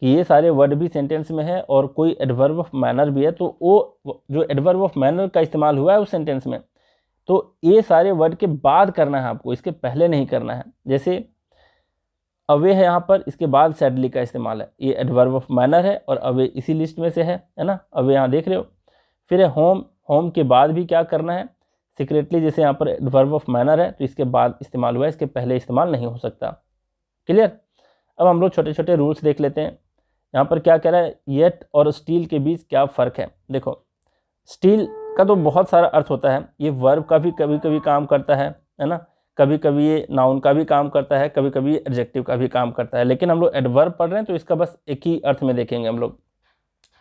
कि ये सारे वर्ड भी सेंटेंस में है और कोई एडवर्ब ऑफ मैनर भी है, तो वो जो एडवर्ब ऑफ मैनर का इस्तेमाल हुआ है उस सेंटेंस में, तो ये सारे वर्ड के बाद करना है आपको, इसके पहले नहीं करना है। जैसे अवे है यहाँ पर, इसके बाद सैडली का इस्तेमाल है, ये एडवर्ब ऑफ मैनर है और अवे इसी लिस्ट में से है ना, अवे यहाँ देख रहे हो। फिर है होम, होम के बाद भी क्या करना है? सीक्रेटली, जैसे यहाँ पर एडवर्ब ऑफ मैनर है तो इसके बाद इस्तेमाल हुआ है, इसके पहले इस्तेमाल नहीं हो सकता। क्लियर? अब हम लोग छोटे छोटे रूल्स देख लेते हैं। यहाँ पर क्या कह रहा है? येट और स्टील के बीच क्या फ़र्क है? देखो, स्टील का तो बहुत सारा अर्थ होता है, ये वर्ब का भी कभी कभी काम करता है ना, कभी कभी ये नाउन का भी काम करता है, कभी कभी एडजेक्टिव का भी काम करता है। लेकिन हम लोग एडवर्ब पढ़ रहे हैं तो इसका बस एक ही अर्थ में देखेंगे हम लोग,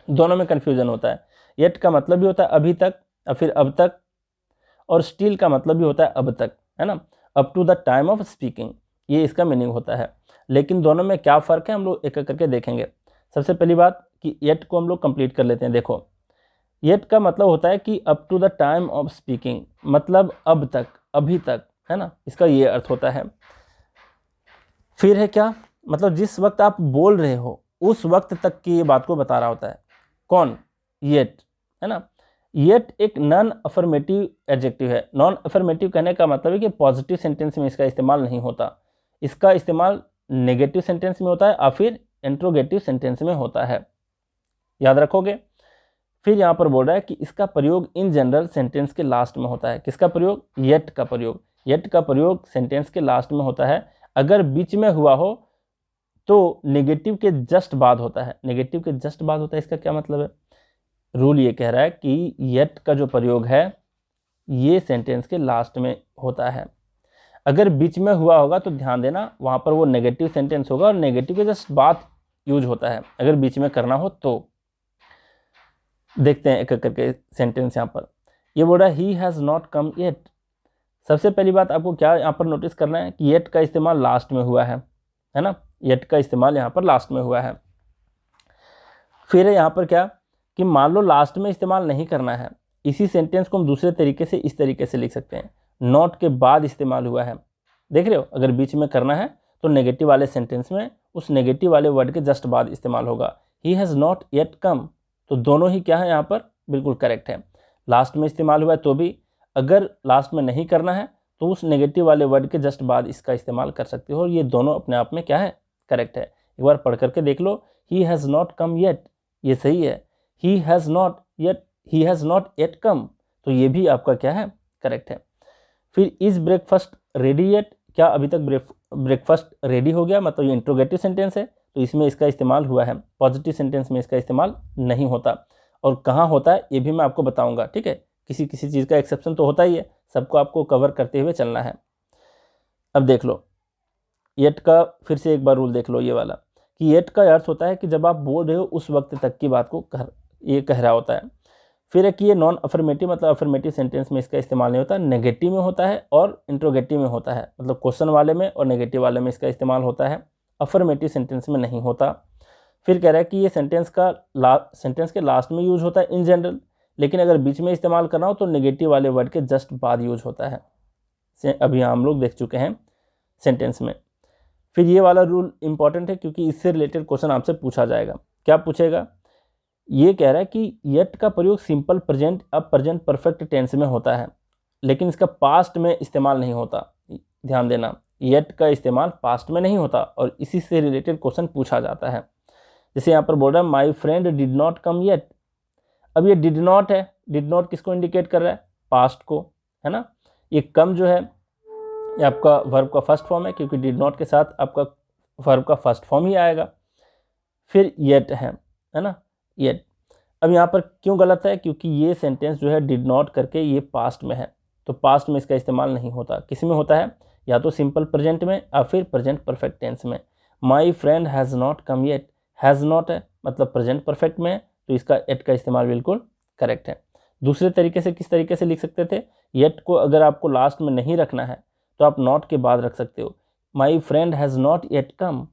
दोनों में कन्फ्यूजन होता है। येट का मतलब भी होता है अभी तक या फिर अब तक, और स्टिल का मतलब भी होता है अब तक, है ना, up to the time of speaking, ये इसका मीनिंग होता है। लेकिन दोनों में क्या फ़र्क है हम लोग एक एक करके देखेंगे। सबसे पहली बात कि येट को हम लोग कंप्लीट कर लेते हैं। देखो, येट का मतलब होता है कि up to the time of speaking, मतलब अब तक, अभी तक, है ना, इसका ये अर्थ होता है। फिर है क्या? मतलब जिस वक्त आप बोल रहे हो उस वक्त तक की ये बात को बता रहा होता है। कौन? येट, है ना। येट एक नॉन अफर्मेटिव एडजेक्टिव है। नॉन अफर्मेटिव कहने का मतलब है कि पॉजिटिव सेंटेंस में इसका इस्तेमाल नहीं होता, इसका इस्तेमाल नेगेटिव सेंटेंस में होता है या फिर इंट्रोगेटिव सेंटेंस में होता है, याद रखोगे। फिर यहाँ पर बोल रहा है कि इसका प्रयोग इन जनरल सेंटेंस के लास्ट में होता है। किसका प्रयोग? येट का प्रयोग। येट का प्रयोग सेंटेंस के लास्ट में होता है। अगर बीच में हुआ हो तो नेगेटिव के जस्ट बाद होता है। नेगेटिव के जस्ट बाद होता है, इसका क्या मतलब है? रूल ये कह रहा है कि येट का जो प्रयोग है ये सेंटेंस के लास्ट में होता है। अगर बीच में हुआ होगा तो ध्यान देना, वहाँ पर वो नेगेटिव सेंटेंस होगा और नेगेटिव के जस्ट बाद यूज होता है अगर बीच में करना हो तो। देखते हैं एक एक करके सेंटेंस। यहाँ पर ये बोल रहा है he has not come yet. सबसे पहली बात आपको क्या यहाँ पर नोटिस करना है कि येट का इस्तेमाल लास्ट में हुआ है ना, येट का इस्तेमाल यहाँ पर लास्ट में हुआ है। फिर है यहाँ पर क्या कि मान लो लास्ट में इस्तेमाल नहीं करना है, इसी सेंटेंस को हम दूसरे तरीके से इस तरीके से लिख सकते हैं, नॉट के बाद इस्तेमाल हुआ है। देख रहे हो, अगर बीच में करना है तो नेगेटिव वाले सेंटेंस में उस नेगेटिव वाले वर्ड के जस्ट बाद इस्तेमाल होगा। ही हैज़ नॉट येट कम, तो दोनों ही क्या है यहाँ पर? बिल्कुल करेक्ट है। लास्ट में इस्तेमाल हुआ है तो भी, अगर लास्ट में नहीं करना है तो उस नेगेटिव वाले वर्ड के जस्ट बाद इसका इस्तेमाल कर सकते हो, और ये दोनों अपने आप में क्या है, करेक्ट है। एक बार पढ़ करके देख लो, he has not come yet, ये सही है। He has not yet come, तो ये भी आपका क्या है, करेक्ट है। फिर इज ब्रेकफास्ट रेडी येट, क्या अभी तक ब्रेकफास्ट रेडी हो गया, मतलब ये इंट्रोगेटिव सेंटेंस है तो इसमें इसका इस्तेमाल हुआ है। पॉजिटिव सेंटेंस में इसका इस्तेमाल नहीं होता, और कहाँ होता है ये भी मैं आपको बताऊंगा, ठीक है। किसी किसी चीज़ का एक्सेप्शन तो होता ही है, सबको आपको कवर करते हुए चलना है। अब देख लो येट का फिर से एक बार रूल देख लो, ये वाला, कि येट का अर्थ होता है कि जब आप बोल रहे हो उस वक्त तक की बात को ये कह रहा होता है। फिर है कि ये नॉन अफर्मेटिव, मतलब अफर्मेटिव सेंटेंस में इसका इस्तेमाल नहीं होता, नेगेटिव में होता है और इंट्रोगेटिव में होता है, मतलब क्वेश्चन वाले में और नेगेटिव वाले में इसका इस्तेमाल होता है, अफर्मेटिव सेंटेंस में नहीं होता। फिर कह रहा है कि ये सेंटेंस के लास्ट में यूज होता है इन जनरल, लेकिन अगर बीच में इस्तेमाल करना हो तो नेगेटिव वाले वर्ड के जस्ट बाद यूज होता है। अभी हम लोग देख चुके हैं सेंटेंस में। फिर ये वाला रूल इंपॉर्टेंट है क्योंकि इससे रिलेटेड क्वेश्चन आपसे पूछा जाएगा। क्या पूछेगा, ये कह रहा है कि येट का प्रयोग सिंपल प्रेजेंट अब प्रेजेंट परफेक्ट टेंस में होता है, लेकिन इसका पास्ट में इस्तेमाल नहीं होता। ध्यान देना, येट का इस्तेमाल पास्ट में नहीं होता और इसी से रिलेटेड क्वेश्चन पूछा जाता है। जैसे यहाँ पर बोल रहा है my friend did not come yet, अब ये डिड नॉट है, डिड नॉट किसको इंडिकेट कर रहा है, पास्ट को, है ना। ये कम जो है ये आपका वर्ब का फर्स्ट फॉर्म है, क्योंकि डिड नॉट के साथ आपका वर्ब का फर्स्ट फॉर्म ही आएगा। फिर येट है ना, येट। अब यहाँ पर क्यों गलत है, क्योंकि ये सेंटेंस जो है डिड नॉट करके ये पास्ट में है, तो पास्ट में इसका इस्तेमाल नहीं होता। किस में होता है, या तो सिंपल प्रेजेंट में या फिर प्रेजेंट परफेक्ट टेंस में। My friend has not come yet, has not है मतलब प्रेजेंट परफेक्ट में है, तो इसका एट का इस्तेमाल बिल्कुल करेक्ट है। दूसरे तरीके से किस तरीके से लिख सकते थे, येट को अगर आपको लास्ट में नहीं रखना है तो आप नॉट के बाद रख सकते हो, my friend has not yet कम,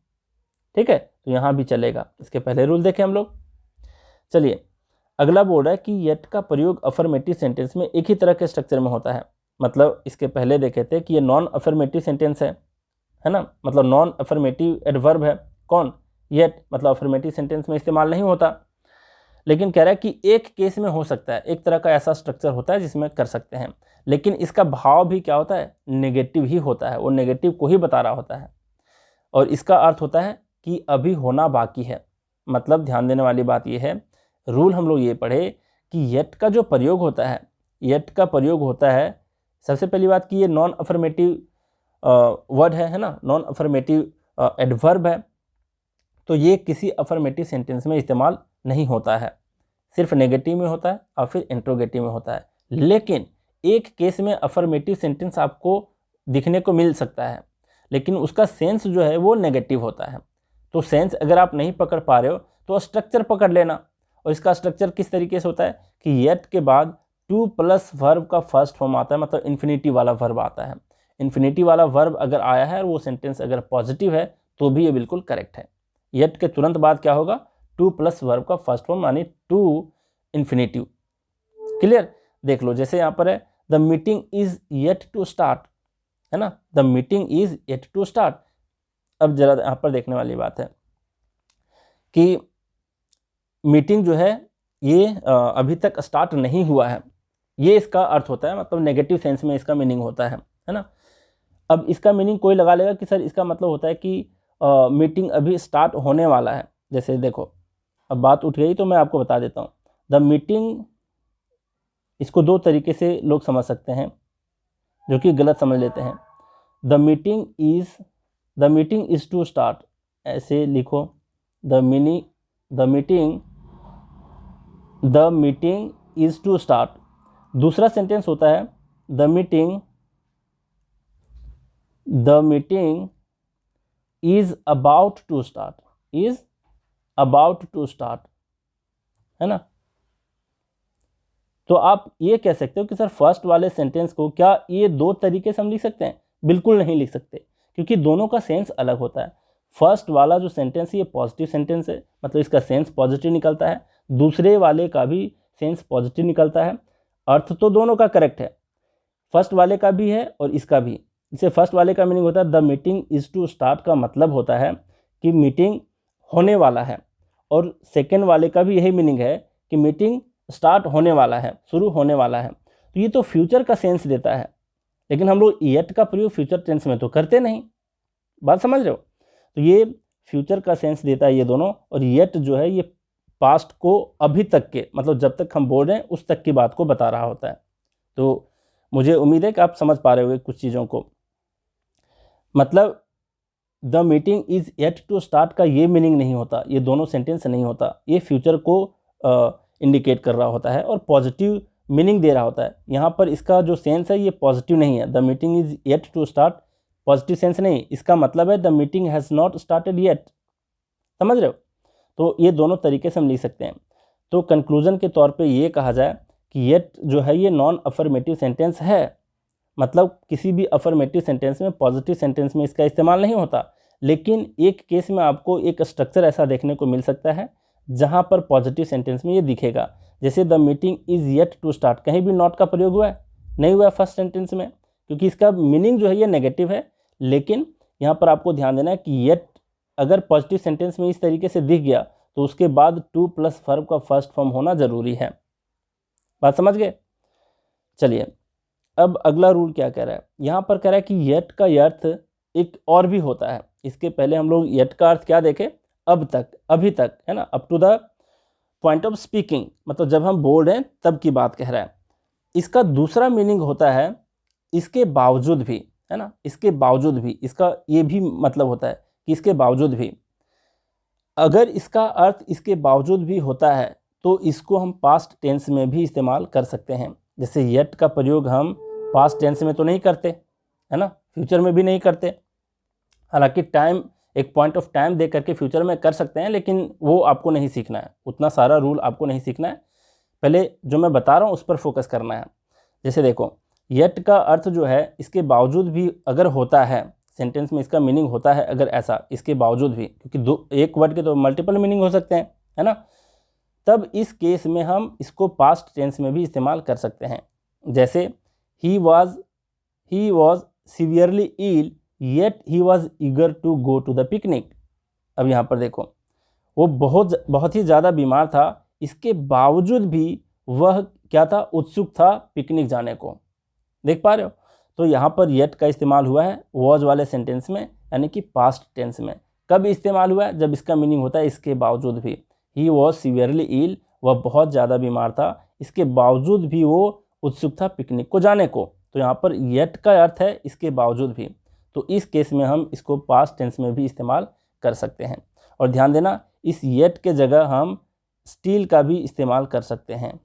ठीक है, तो यहाँ भी चलेगा। इसके पहले रूल देखें हम लोग। चलिए अगला बोल रहा है कि येट का प्रयोग अफर्मेटिव सेंटेंस में एक ही तरह के स्ट्रक्चर में होता है। मतलब इसके पहले देखे थे कि ये नॉन अफर्मेटिव सेंटेंस है ना, मतलब नॉन अफर्मेटिव एडवर्ब है कौन, येट, मतलब अफर्मेटिव सेंटेंस में इस्तेमाल नहीं होता। लेकिन कह रहा है कि एक केस में हो सकता है, एक तरह का ऐसा स्ट्रक्चर होता है जिसमें कर सकते हैं, लेकिन इसका भाव भी क्या होता है, नेगेटिव ही होता है, वो नेगेटिव को ही बता रहा होता है, और इसका अर्थ होता है कि अभी होना बाकी है। मतलब ध्यान देने वाली बात यह है, रूल हम लोग ये पढ़े कि येट का जो प्रयोग होता है, येट का प्रयोग होता है, सबसे पहली बात कि ये नॉन अफर्मेटिव वर्ड है ना, नॉन अफर्मेटिव एडवर्ब है, तो ये किसी अफर्मेटिव सेंटेंस में इस्तेमाल नहीं होता है, सिर्फ नेगेटिव में होता है और फिर इंट्रोगेटिव में होता है। लेकिन एक केस में अफर्मेटिव सेंटेंस आपको दिखने को मिल सकता है, लेकिन उसका सेंस जो है वो नेगेटिव होता है। तो सेंस अगर आप नहीं पकड़ पा रहे हो तो स्ट्रक्चर पकड़ लेना, और इसका स्ट्रक्चर किस तरीके से होता है कि येट के बाद टू प्लस वर्ब का फर्स्ट फॉर्म आता है, मतलब इन्फिनिटी वाला वर्ब आता है। इन्फिनिटी वाला वर्ब अगर आया है और वो सेंटेंस अगर पॉजिटिव है तो भी ये बिल्कुल करेक्ट है। येट के तुरंत बाद क्या होगा, टू प्लस वर्ब का फर्स्ट फॉर्म यानी टू इन्फिनिटिव। क्लियर, देख लो जैसे यहाँ पर है the meeting is yet to start, है ना, the meeting is yet to start. अब जरा यहाँ पर देखने वाली बात है कि मीटिंग जो है ये अभी तक स्टार्ट नहीं हुआ है, ये इसका अर्थ होता है, मतलब नेगेटिव सेंस में इसका मीनिंग होता है ना। अब इसका मीनिंग कोई लगा लेगा कि सर इसका मतलब होता है कि मीटिंग अभी स्टार्ट होने वाला है। जैसे देखो अब बात उठ गई तो मैं आपको बता देता हूँ, द मीटिंग, इसको दो तरीके से लोग समझ सकते हैं जो कि गलत समझ लेते हैं। The meeting is to start, ऐसे लिखो, the meeting is to start. दूसरा सेंटेंस होता है the meeting is about to start, है ना। तो आप ये कह सकते हो कि सर फर्स्ट वाले सेंटेंस को क्या ये दो तरीके से हम लिख सकते हैं, बिल्कुल नहीं लिख सकते, क्योंकि दोनों का सेंस अलग होता है। फर्स्ट वाला जो सेंटेंस है ये पॉजिटिव सेंटेंस है, मतलब इसका सेंस पॉजिटिव निकलता है, दूसरे वाले का भी सेंस पॉजिटिव निकलता है। अर्थ तो दोनों का करेक्ट है, फर्स्ट वाले का भी है और इसका भी। जैसे फर्स्ट वाले का मीनिंग होता है the meeting is to start, का मतलब होता है कि मीटिंग होने वाला है, और सेकेंड वाले का भी यही मीनिंग है कि मीटिंग स्टार्ट होने वाला है, शुरू होने वाला है। तो ये तो फ्यूचर का सेंस देता है, लेकिन हम लोग येट का प्रयोग फ्यूचर टेंस में तो करते नहीं। बात समझ रहे हो? तो ये फ्यूचर का सेंस देता है ये दोनों, और येट जो है ये पास्ट को अभी तक के, मतलब जब तक हम बोल रहे हैं उस तक की बात को बता रहा होता है। तो मुझे उम्मीद है कि आप समझ पा रहे होंगे कुछ चीज़ों को। मतलब the meeting is yet to start का ये मीनिंग नहीं होता, ये दोनों सेंटेंस नहीं होता, ये फ्यूचर को इंडिकेट कर रहा होता है और पॉजिटिव मीनिंग दे रहा होता है। यहाँ पर इसका जो सेंस है ये पॉजिटिव नहीं है। The meeting is yet to start positive sense नहीं, इसका मतलब है the meeting has not started yet. समझ रहे हो? तो ये दोनों तरीके से हम लिख सकते हैं। तो कंक्लूजन के तौर पे ये कहा जाए कि येट जो है ये नॉन अफर्मेटिव सेंटेंस है, मतलब किसी भी अफर्मेटिव सेंटेंस में, पॉजिटिव सेंटेंस में इसका इस्तेमाल नहीं होता। लेकिन एक केस में आपको एक स्ट्रक्चर ऐसा देखने को मिल सकता है जहाँ पर पॉजिटिव सेंटेंस में ये दिखेगा, जैसे the meeting is yet to start, कहीं भी नॉट का प्रयोग हुआ है? नहीं हुआ है फर्स्ट सेंटेंस में, क्योंकि इसका मीनिंग जो है ये नेगेटिव है। लेकिन यहाँ पर आपको ध्यान देना है कि येट अगर पॉजिटिव सेंटेंस में इस तरीके से दिख गया तो उसके बाद टू प्लस वर्ब का फर्स्ट फॉर्म होना जरूरी है। बात समझ गए? चलिए, अब अगला रूल क्या कह रहा है? यहाँ पर कह रहा है कि येट का अर्थ एक और भी होता है। इसके पहले हम लोग येट का अर्थ क्या देखे? अब तक, अभी तक, है ना, up to the point of speaking, मतलब जब हम बोल रहे हैं तब की बात कह रहा है। इसका दूसरा मीनिंग होता है इसके बावजूद भी, है ना, इसके बावजूद भी, इसका ये भी मतलब होता है कि इसके बावजूद भी। अगर इसका अर्थ इसके बावजूद भी होता है तो इसको हम पास्ट टेंस में भी इस्तेमाल कर सकते हैं। जैसे येट का प्रयोग हम पास्ट टेंस में तो नहीं करते, है ना, फ्यूचर में भी नहीं करते। हालांकि टाइम, एक पॉइंट ऑफ टाइम दे करके फ्यूचर में कर सकते हैं, लेकिन वो आपको नहीं सीखना है, उतना सारा रूल आपको नहीं सीखना है। पहले जो मैं बता रहा हूँ उस पर फोकस करना है। जैसे देखो, येट का अर्थ जो है इसके बावजूद भी अगर होता है, सेंटेंस में इसका मीनिंग होता है अगर ऐसा, इसके बावजूद भी, क्योंकि एक वर्ड के तो मल्टीपल मीनिंग हो सकते हैं, है ना, तब इस केस में हम इसको पास्ट टेंस में भी इस्तेमाल कर सकते हैं। जैसे he was severely ill yet he was eager to go to the picnic. अब यहाँ पर देखो, वो बहुत ही ज़्यादा बीमार था, इसके बावजूद भी वह क्या था? उत्सुक था पिकनिक जाने को। देख पा रहे हो? तो यहाँ पर येट का इस्तेमाल हुआ है वॉज वाले सेंटेंस में, यानी कि पास्ट टेंस में। कब इस्तेमाल हुआ है? जब इसका मीनिंग होता है इसके बावजूद भी। ही वॉज सीवियरली इल, वह बहुत ज़्यादा बीमार था, इसके बावजूद भी वो उत्सुक था पिकनिक को जाने को। तो यहाँ पर येट का अर्थ है इसके बावजूद भी। तो इस केस में हम इसको पास्ट टेंस में भी इस्तेमाल कर सकते हैं। और ध्यान देना, इस येट के जगह हम स्टिल का भी इस्तेमाल कर सकते हैं।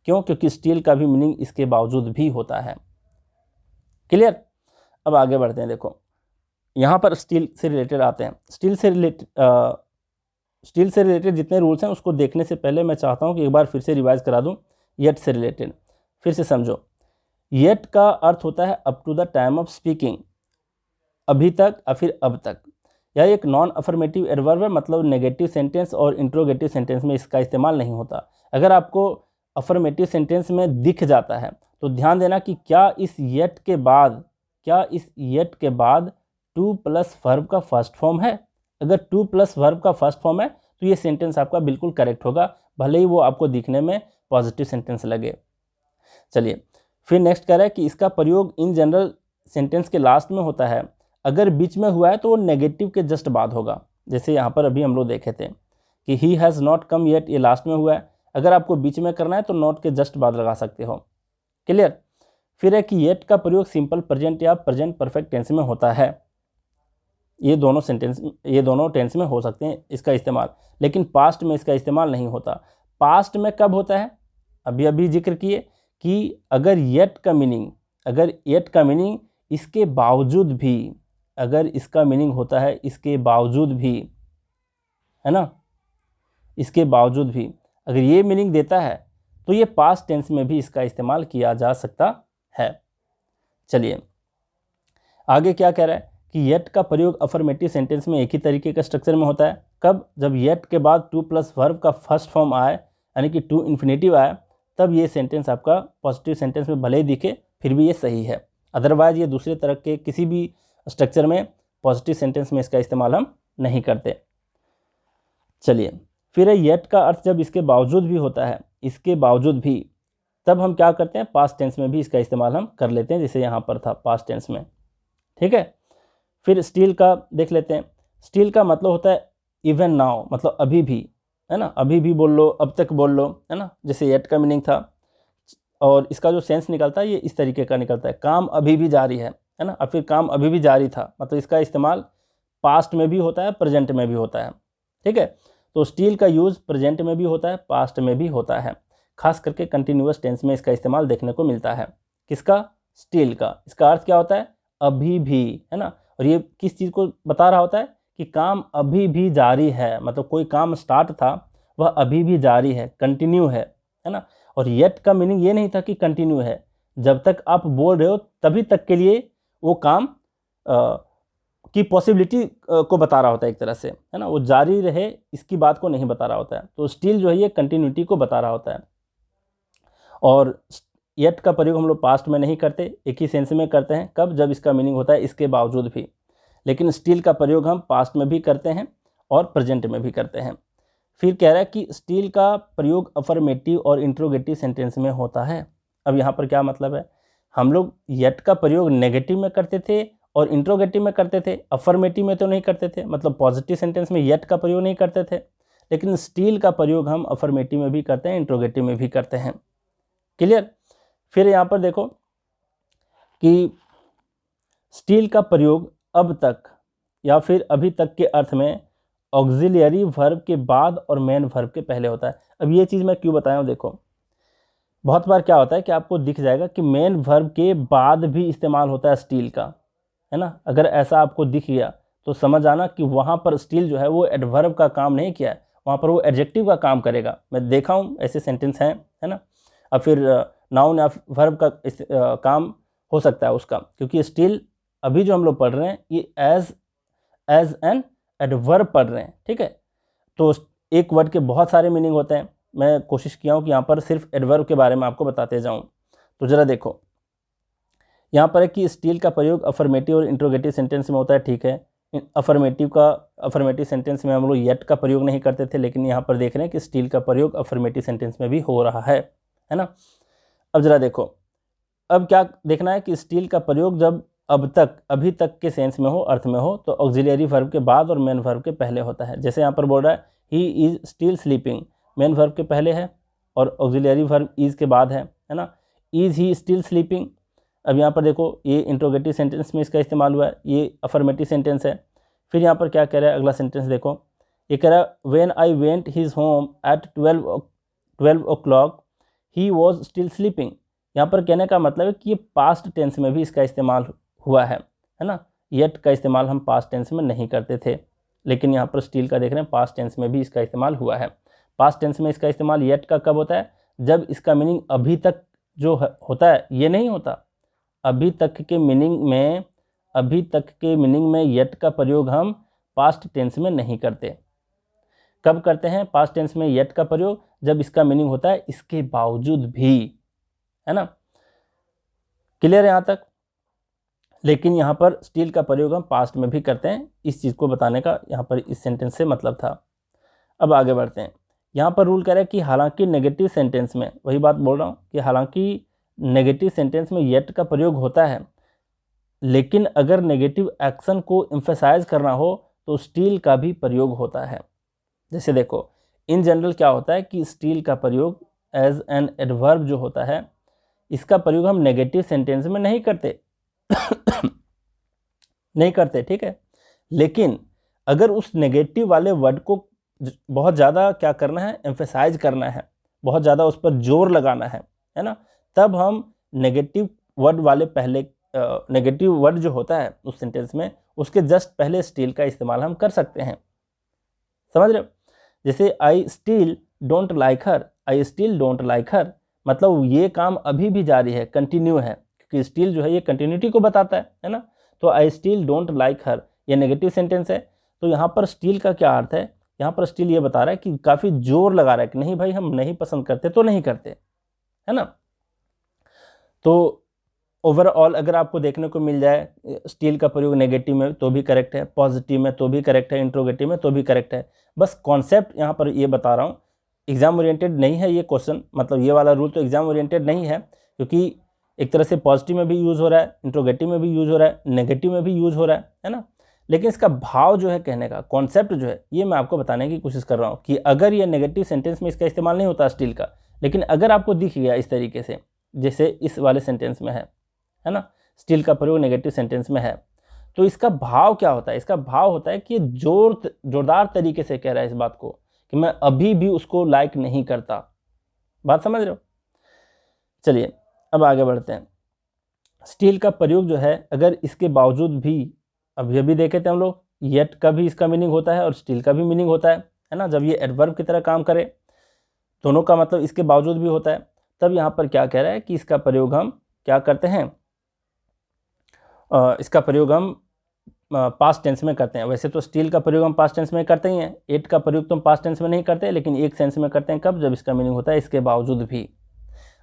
क्यों? क्योंकि स्टिल का भी मीनिंग इसके बावजूद भी होता है। क्लियर? अब आगे बढ़ते हैं। देखो, यहाँ पर स्टिल से रिलेटेड आते हैं। स्टिल से रिलेटेड जितने रूल्स हैं उसको देखने से पहले मैं चाहता हूँ कि एक बार फिर से रिवाइज करा दूँ येट से रिलेटेड। फिर से समझो, येट का अर्थ होता है up to the time of speaking, अभी तक या फिर अब तक। यह एक नॉन अफर्मेटिव एडवर्ब है, मतलब नेगेटिव सेंटेंस और इंट्रोगेटिव सेंटेंस में इसका इस्तेमाल नहीं होता। अगर आपको अफर्मेटिव सेंटेंस में दिख जाता है तो ध्यान देना कि क्या इस येट के बाद टू प्लस वर्ब का फर्स्ट फॉर्म है। अगर टू प्लस वर्ब का फर्स्ट फॉर्म है तो ये सेंटेंस आपका बिल्कुल करेक्ट होगा, भले ही वो आपको दिखने में पॉजिटिव सेंटेंस लगे। चलिए, फिर नेक्स्ट कह रहा है कि इसका प्रयोग इन जनरल सेंटेंस के लास्ट में होता है। अगर बीच में हुआ है तो वो नेगेटिव के जस्ट बाद होगा। जैसे यहाँ पर अभी हम लोग देखे थे कि ही हैज़ नॉट कम येट, ये लास्ट में हुआ है। अगर आपको बीच में करना है तो नॉट के जस्ट बाद लगा सकते हो। क्लियर? फिर है कि येट का प्रयोग सिंपल प्रेजेंट या प्रेजेंट परफेक्ट टेंस में होता है। ये दोनों टेंस में हो सकते हैं इसका इस्तेमाल, लेकिन पास्ट में इसका इस्तेमाल नहीं होता। पास्ट में कब होता है? अभी जिक्र किए कि अगर येट का मीनिंग इसके बावजूद भी, अगर इसका मीनिंग होता है इसके बावजूद भी, है ना, इसके बावजूद भी अगर ये मीनिंग देता है तो ये पास्ट टेंस में भी इसका इस्तेमाल किया जा सकता है। चलिए, आगे क्या कह रहा है कि येट का प्रयोग अफर्मेटिव सेंटेंस में एक ही तरीके का स्ट्रक्चर में होता है। कब? जब येट के बाद टू प्लस वर्ब का फर्स्ट फॉर्म आए, यानी कि टू इन्फिनेटिव आए, तब ये सेंटेंस आपका पॉजिटिव सेंटेंस में भले ही दिखे फिर भी ये सही है। अदरवाइज ये दूसरे तरह के किसी भी स्ट्रक्चर में पॉजिटिव सेंटेंस में इसका इस्तेमाल हम नहीं करते। चलिए, फिर है येट का अर्थ जब इसके बावजूद भी होता है, इसके बावजूद भी, तब हम क्या करते हैं, पास्ट टेंस में भी इसका इस्तेमाल हम कर लेते हैं, जैसे यहाँ पर था पास्ट टेंस में। ठीक है, फिर स्टिल का देख लेते हैं। स्टिल का मतलब होता है इवन नाउ, मतलब अभी भी, है ना, अभी भी बोल लो, अब तक बोल लो, है ना, जैसे येट का मीनिंग था। और इसका जो सेंस निकलता है ये इस तरीके का निकलता है, काम अभी भी जारी है ना, और फिर काम अभी भी जारी था, मतलब इसका इस्तेमाल पास्ट में भी होता है, प्रेजेंट में भी होता है। ठीक है, तो स्टिल का यूज़ प्रेजेंट में भी होता है, पास्ट में भी होता है, खास करके कंटिन्यूअस टेंस में इसका इस्तेमाल देखने को मिलता है। किसका? स्टिल का। इसका अर्थ क्या होता है? अभी भी, है ना। और ये किस चीज़ को बता रहा होता है कि काम अभी भी जारी है, मतलब कोई काम स्टार्ट था वह अभी भी जारी है, कंटिन्यू है ना। और येट का मीनिंग ये नहीं था कि कंटिन्यू है, जब तक आप बोल रहे हो तभी तक के लिए वो काम की पॉसिबिलिटी को बता रहा होता है एक तरह से, है ना, वो जारी रहे इसकी बात को नहीं बता रहा होता है। तो स्टिल जो है ये कंटिन्यूटी को बता रहा होता है। और येट का प्रयोग हम लोग पास्ट में नहीं करते, एक ही सेंस में करते हैं। कब? जब इसका मीनिंग होता है इसके बावजूद भी। लेकिन स्टिल का प्रयोग हम पास्ट में भी करते हैं और प्रेजेंट में भी करते हैं। फिर कह रहा है कि स्टिल का प्रयोग अफर्मेटिव और इंट्रोगेटिव सेंटेंस में होता है। अब यहाँ पर क्या मतलब है, हम लोग येट का प्रयोग नेगेटिव में करते थे और इंट्रोगेटिव में करते थे, अफर्मेटिव में तो नहीं करते थे, मतलब पॉजिटिव सेंटेंस में येट का प्रयोग नहीं करते थे। लेकिन स्टिल का प्रयोग हम अफर्मेटिव में भी करते हैं, इंट्रोगेटिव में भी करते हैं। क्लियर? फिर यहाँ पर देखो कि स्टिल का प्रयोग अब तक या फिर अभी तक के अर्थ में ऑक्सिलियरी वर्ब के बाद और मेन वर्ब के पहले होता है। अब ये चीज़ मैं क्यों बताया हूँ, देखो बहुत बार क्या होता है कि आपको दिख जाएगा कि मेन वर्ब के बाद भी इस्तेमाल होता है स्टिल का, है ना। अगर ऐसा आपको दिख गया तो समझ आना कि वहाँ पर स्टिल जो है वो एडवर्ब का काम नहीं किया है, वहाँ पर वो एडजेक्टिव का काम करेगा। मैं देखा हूँ ऐसे सेंटेंस हैं, है ना। और फिर नाउन या वर्ब का काम हो सकता है उसका, क्योंकि स्टिल अभी जो हम लोग पढ़ रहे हैं ये एज एन एडवर्ब पढ़ रहे हैं। ठीक है, तो एक वर्ड के बहुत सारे मीनिंग होते हैं। मैं कोशिश किया हूँ कि यहाँ पर सिर्फ एडवर्ब के बारे में आपको बताते जाऊँ। तो ज़रा देखो यहाँ पर है कि स्टिल का प्रयोग अफर्मेटिव और इंट्रोगेटिव सेंटेंस में होता है। ठीक है, अफर्मेटिव सेंटेंस में हम लोग येट का प्रयोग नहीं करते थे, लेकिन यहाँ पर देख रहे हैं कि स्टिल का प्रयोग अफर्मेटिव सेंटेंस में भी हो रहा है ना। अब ज़रा देखो, अब क्या देखना है कि स्टिल का प्रयोग जब अब तक, अभी तक के सेंस में हो, अर्थ में हो, तो ऑक्सिलियरी वर्ब के बाद और मेन वर्ब के पहले होता है। जैसे यहाँ पर बोल रहा है he is still sleeping, main verb के पहले है और ऑक्सिलियरी वर्ब इज़ के बाद है ना। Is he still sleeping. अब यहाँ पर देखो ये इंट्रोगेटिव सेंटेंस में इसका इस्तेमाल हुआ है, ये अफर्मेटिव सेंटेंस है। फिर यहाँ पर क्या कह रहा है अगला सेंटेंस देखो, ये कह रहा है when I went his home at 12 o'clock he was still sleeping. यहाँ पर कहने का मतलब है कि ये पास्ट टेंस में भी इसका इस्तेमाल हुआ है ना। येट का इस्तेमाल हम पास्ट टेंस में नहीं करते थे, लेकिन यहाँ पर स्टिल का देख रहे हैं पास्ट टेंस में भी इसका इस्तेमाल हुआ है। पास्ट टेंस में इसका इस्तेमाल येट का कब होता है? जब इसका मीनिंग अभी तक जो होता है ये नहीं होता। अभी तक के मीनिंग में येट का प्रयोग हम पास्ट टेंस में नहीं करते। कब करते हैं पास्ट टेंस में येट का प्रयोग? जब इसका मीनिंग होता है इसके बावजूद भी, है ना। क्लियर है यहाँ तक? लेकिन यहाँ पर स्टिल का प्रयोग हम पास्ट में भी करते हैं, इस चीज़ को बताने का यहाँ पर इस सेंटेंस से मतलब था। अब आगे बढ़ते हैं। यहाँ पर रूल कह रहा है कि हालांकि नेगेटिव सेंटेंस में, वही बात बोल रहा हूँ कि हालांकि नेगेटिव सेंटेंस में येट का प्रयोग होता है, लेकिन अगर नेगेटिव एक्शन को एम्फसाइज करना हो तो स्टिल का भी प्रयोग होता है। जैसे देखो इन जनरल क्या होता है कि स्टिल का प्रयोग एज एन एडवर्ब जो होता है इसका प्रयोग हम नेगेटिव सेंटेंस में नहीं करते नहीं करते, ठीक है। लेकिन अगर उस नेगेटिव वाले वर्ड को बहुत ज़्यादा क्या करना है, एम्फसाइज करना है, बहुत ज़्यादा उस पर जोर लगाना है ना, तब हम नेगेटिव वर्ड वाले पहले नेगेटिव वर्ड जो होता है उस सेंटेंस में उसके जस्ट पहले स्टिल का इस्तेमाल हम कर सकते हैं। समझ रहे हो? जैसे I still don't like her, I still don't like her, मतलब ये काम अभी भी जारी है, कंटिन्यू है, क्योंकि स्टिल जो है ये कंटिन्यूटी को बताता है ना। तो आई स्टिल डोंट लाइक हर ये नेगेटिव सेंटेंस है। तो यहाँ पर स्टिल का क्या अर्थ है? यहाँ पर स्टिल ये बता रहा है कि काफ़ी जोर लगा रहा है कि नहीं भाई हम नहीं पसंद करते तो नहीं करते, है ना। तो ओवरऑल अगर आपको देखने को मिल जाए स्टिल का प्रयोग नेगेटिव में तो भी करेक्ट है, पॉजिटिव में तो भी करेक्ट है, इंट्रोगेटिव में तो भी करेक्ट है। बस कॉन्सेप्ट यहाँ पर ये बता रहा हूँ एग्ज़ाम ओरिएंटेड नहीं है ये क्वेश्चन, मतलब ये वाला रूल तो एग्ज़ाम ओरिएंटेड नहीं है, क्योंकि एक तरह से पॉजिटिव में भी यूज़ हो रहा है, इंट्रोगेटिव में भी यूज़ हो रहा है, नेगेटिव में भी यूज़ हो रहा है ना। लेकिन इसका भाव जो है, कहने का कॉन्सेप्ट जो है, ये मैं आपको बताने की कोशिश कर रहा हूँ कि अगर ये नेगेटिव सेंटेंस में इसका इस्तेमाल नहीं होता स्टील का, लेकिन अगर आपको दिख गया इस तरीके से जैसे इस वाले सेंटेंस में है ना, स्टील का प्रयोग नेगेटिव सेंटेंस में है, तो इसका भाव क्या होता है? इसका भाव होता है कि ये जोरदार तरीके से कह रहा है इस बात को कि मैं अभी भी उसको लाइक नहीं करता। बात समझ रहे हो? चलिए अब आगे बढ़ते हैं। स्टील का प्रयोग जो है, अगर इसके बावजूद भी, अभी देखे थे हम लोग, येट का भी इसका मीनिंग होता है और स्टील का भी मीनिंग होता है ना। जब ये एडवर्ब की तरह काम करे, दोनों का मतलब इसके बावजूद भी होता है, तब यहाँ पर क्या कह रहा है कि इसका प्रयोग हम क्या करते हैं, इसका प्रयोग हम पास्ट टेंस में करते हैं। वैसे तो स्टील का प्रयोग हम पास्ट टेंस में करते ही हैं, एट का प्रयोग तो हम पास्ट टेंस में नहीं करते, लेकिन एक सेंस में करते हैं। कब? जब इसका मीनिंग होता है इसके बावजूद भी।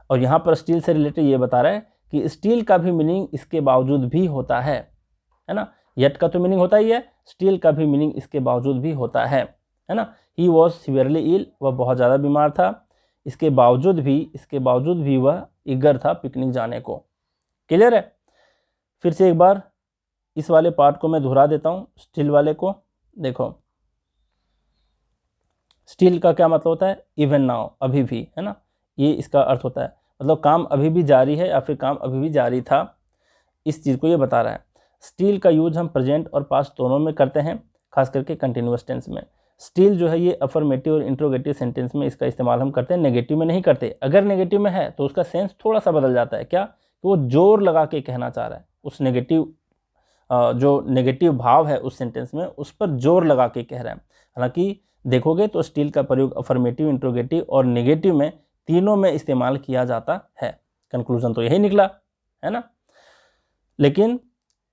और यहाँ पर स्टील से रिलेटेड ये बता रहा है कि स्टील का भी मीनिंग इसके बावजूद भी होता है ना। येट का तो मीनिंग होता ही है, स्टील का भी मीनिंग इसके बावजूद भी होता है ना। ही वॉज सीवियरली इल, वह बहुत ज़्यादा बीमार था, इसके बावजूद भी वह ईगर था पिकनिक जाने को। क्लियर है? फिर से एक बार इस वाले पार्ट को मैं दोहरा देता हूँ, स्टील वाले को। देखो, स्टील का क्या मतलब होता है? इवन नाउ, अभी भी, है ना, ये इसका अर्थ होता है। मतलब काम अभी भी जारी है या फिर काम अभी भी जारी था, इस चीज़ को ये बता रहा है। स्टील का यूज हम प्रेजेंट और पास्ट दोनों में करते हैं, खास करके कंटिन्यूअस टेंस में। स्टील जो है ये अफर्मेटिव और इंट्रोगेटिव सेंटेंस में इसका इस्तेमाल हम करते हैं, नेगेटिव में नहीं करते। अगर नेगेटिव में है तो उसका सेंस थोड़ा सा बदल जाता है। क्या? वो जोर लगा के कहना चाह रहा है, उस नेगेटिव जो नेगेटिव भाव है उस सेंटेंस में, उस पर जोर लगा के कह रहा है। हालांकि देखोगे तो स्टील का प्रयोग अफर्मेटिव, इंट्रोगेटिव और नेगेटिव में, तीनों में इस्तेमाल किया जाता है। कंक्लूजन तो यही निकला, है ना। लेकिन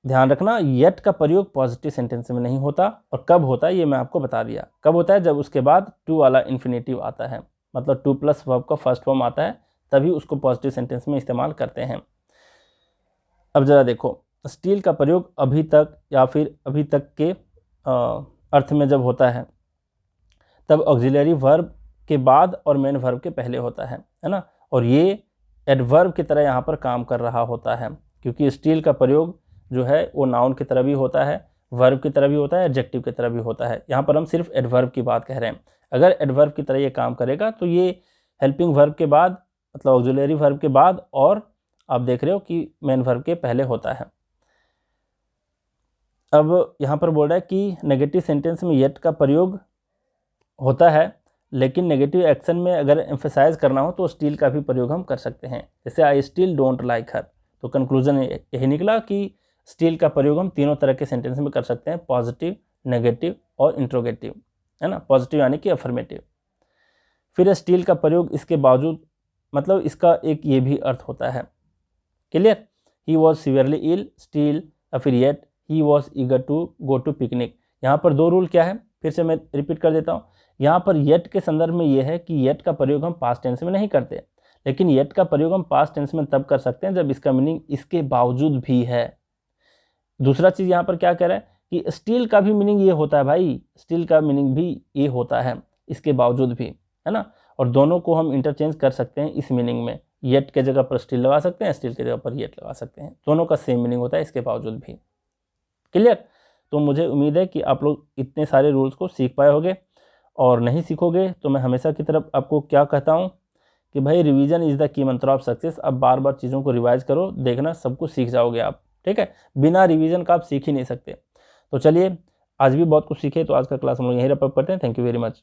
ध्यान रखना, येट का प्रयोग पॉजिटिव सेंटेंस में नहीं होता। और कब होता है ये मैं आपको बता दिया। कब होता है? जब उसके बाद टू वाला इन्फिनेटिव आता है, मतलब टू प्लस वर्ब का फर्स्ट फॉर्म आता है, तभी उसको पॉजिटिव सेंटेंस में इस्तेमाल करते हैं। अब जरा देखो, स्टील का प्रयोग अभी तक या फिर अभी तक के अर्थ में जब होता है, तब ऑक्सिलरी वर्ब के बाद और मेन वर्ब के पहले होता है ना। और ये एडवर्ब की तरह यहाँ पर काम कर रहा होता है, क्योंकि स्टील का प्रयोग जो है वो नाउन की तरह भी होता है, वर्ब की तरह भी होता है, एडजेक्टिव की तरह भी होता है। यहाँ पर हम सिर्फ एडवर्ब की बात कह रहे हैं। अगर एडवर्ब की तरह ये काम करेगा तो ये हेल्पिंग वर्ब के बाद, मतलब ऑक्सिलरी वर्ब के बाद, और आप देख रहे हो कि मेन वर्ब के पहले होता है। अब यहाँ पर बोल रहा है कि नेगेटिव सेंटेंस में येट का प्रयोग होता है, लेकिन नेगेटिव एक्शन में अगर एम्फेसाइज करना हो तो स्टील का भी प्रयोग हम कर सकते हैं। जैसे आई स्टिल डोंट लाइक हर, तो कंक्लूजन यही निकला कि स्टील का प्रयोग हम तीनों तरह के सेंटेंस में कर सकते हैं, पॉजिटिव, नेगेटिव और इंट्रोगेटिव, है ना। पॉजिटिव यानी कि अफर्मेटिव। फिर स्टील का प्रयोग इसके बावजूद, मतलब इसका एक ये भी अर्थ होता है। Clear? He was severely ill, still, या फिर yet he was eager to go to picnic. यहाँ पर दो रूल क्या है, फिर से मैं रिपीट कर देता हूँ। यहाँ पर येट के संदर्भ में ये है कि येट का प्रयोग हम पास्ट टेंस में नहीं करते, लेकिन येट का प्रयोग हम पास्ट टेंस में तब कर सकते हैं जब इसका मीनिंग इसके बावजूद भी है। दूसरा चीज़ यहाँ पर क्या कह रहा है कि स्टील का भी मीनिंग ये होता है भाई, स्टील का मीनिंग भी ये होता है इसके बावजूद भी, है ना। और दोनों को हम इंटरचेंज कर सकते हैं इस मीनिंग में। येट के जगह पर स्टील लगा सकते हैं, स्टील के जगह पर येट लगा सकते हैं, दोनों का सेम मीनिंग होता है इसके बावजूद भी। क्लियर? तो मुझे उम्मीद है कि आप लोग इतने सारे रूल्स को सीख पाए होंगे। और नहीं सीखोगे तो मैं हमेशा की तरफ आपको क्या कहता हूँ कि भाई रिवीजन इज़ द की मंत्र ऑफ सक्सेस। अब बार बार चीज़ों को रिवाइज करो, देखना सब कुछ सीख जाओगे आप। ठीक है? बिना रिवीजन का आप सीख ही नहीं सकते। तो चलिए, आज भी बहुत कुछ सीखे, तो आज का क्लास हम लोग यहीं रैप अप करते हैं। Thank you very much.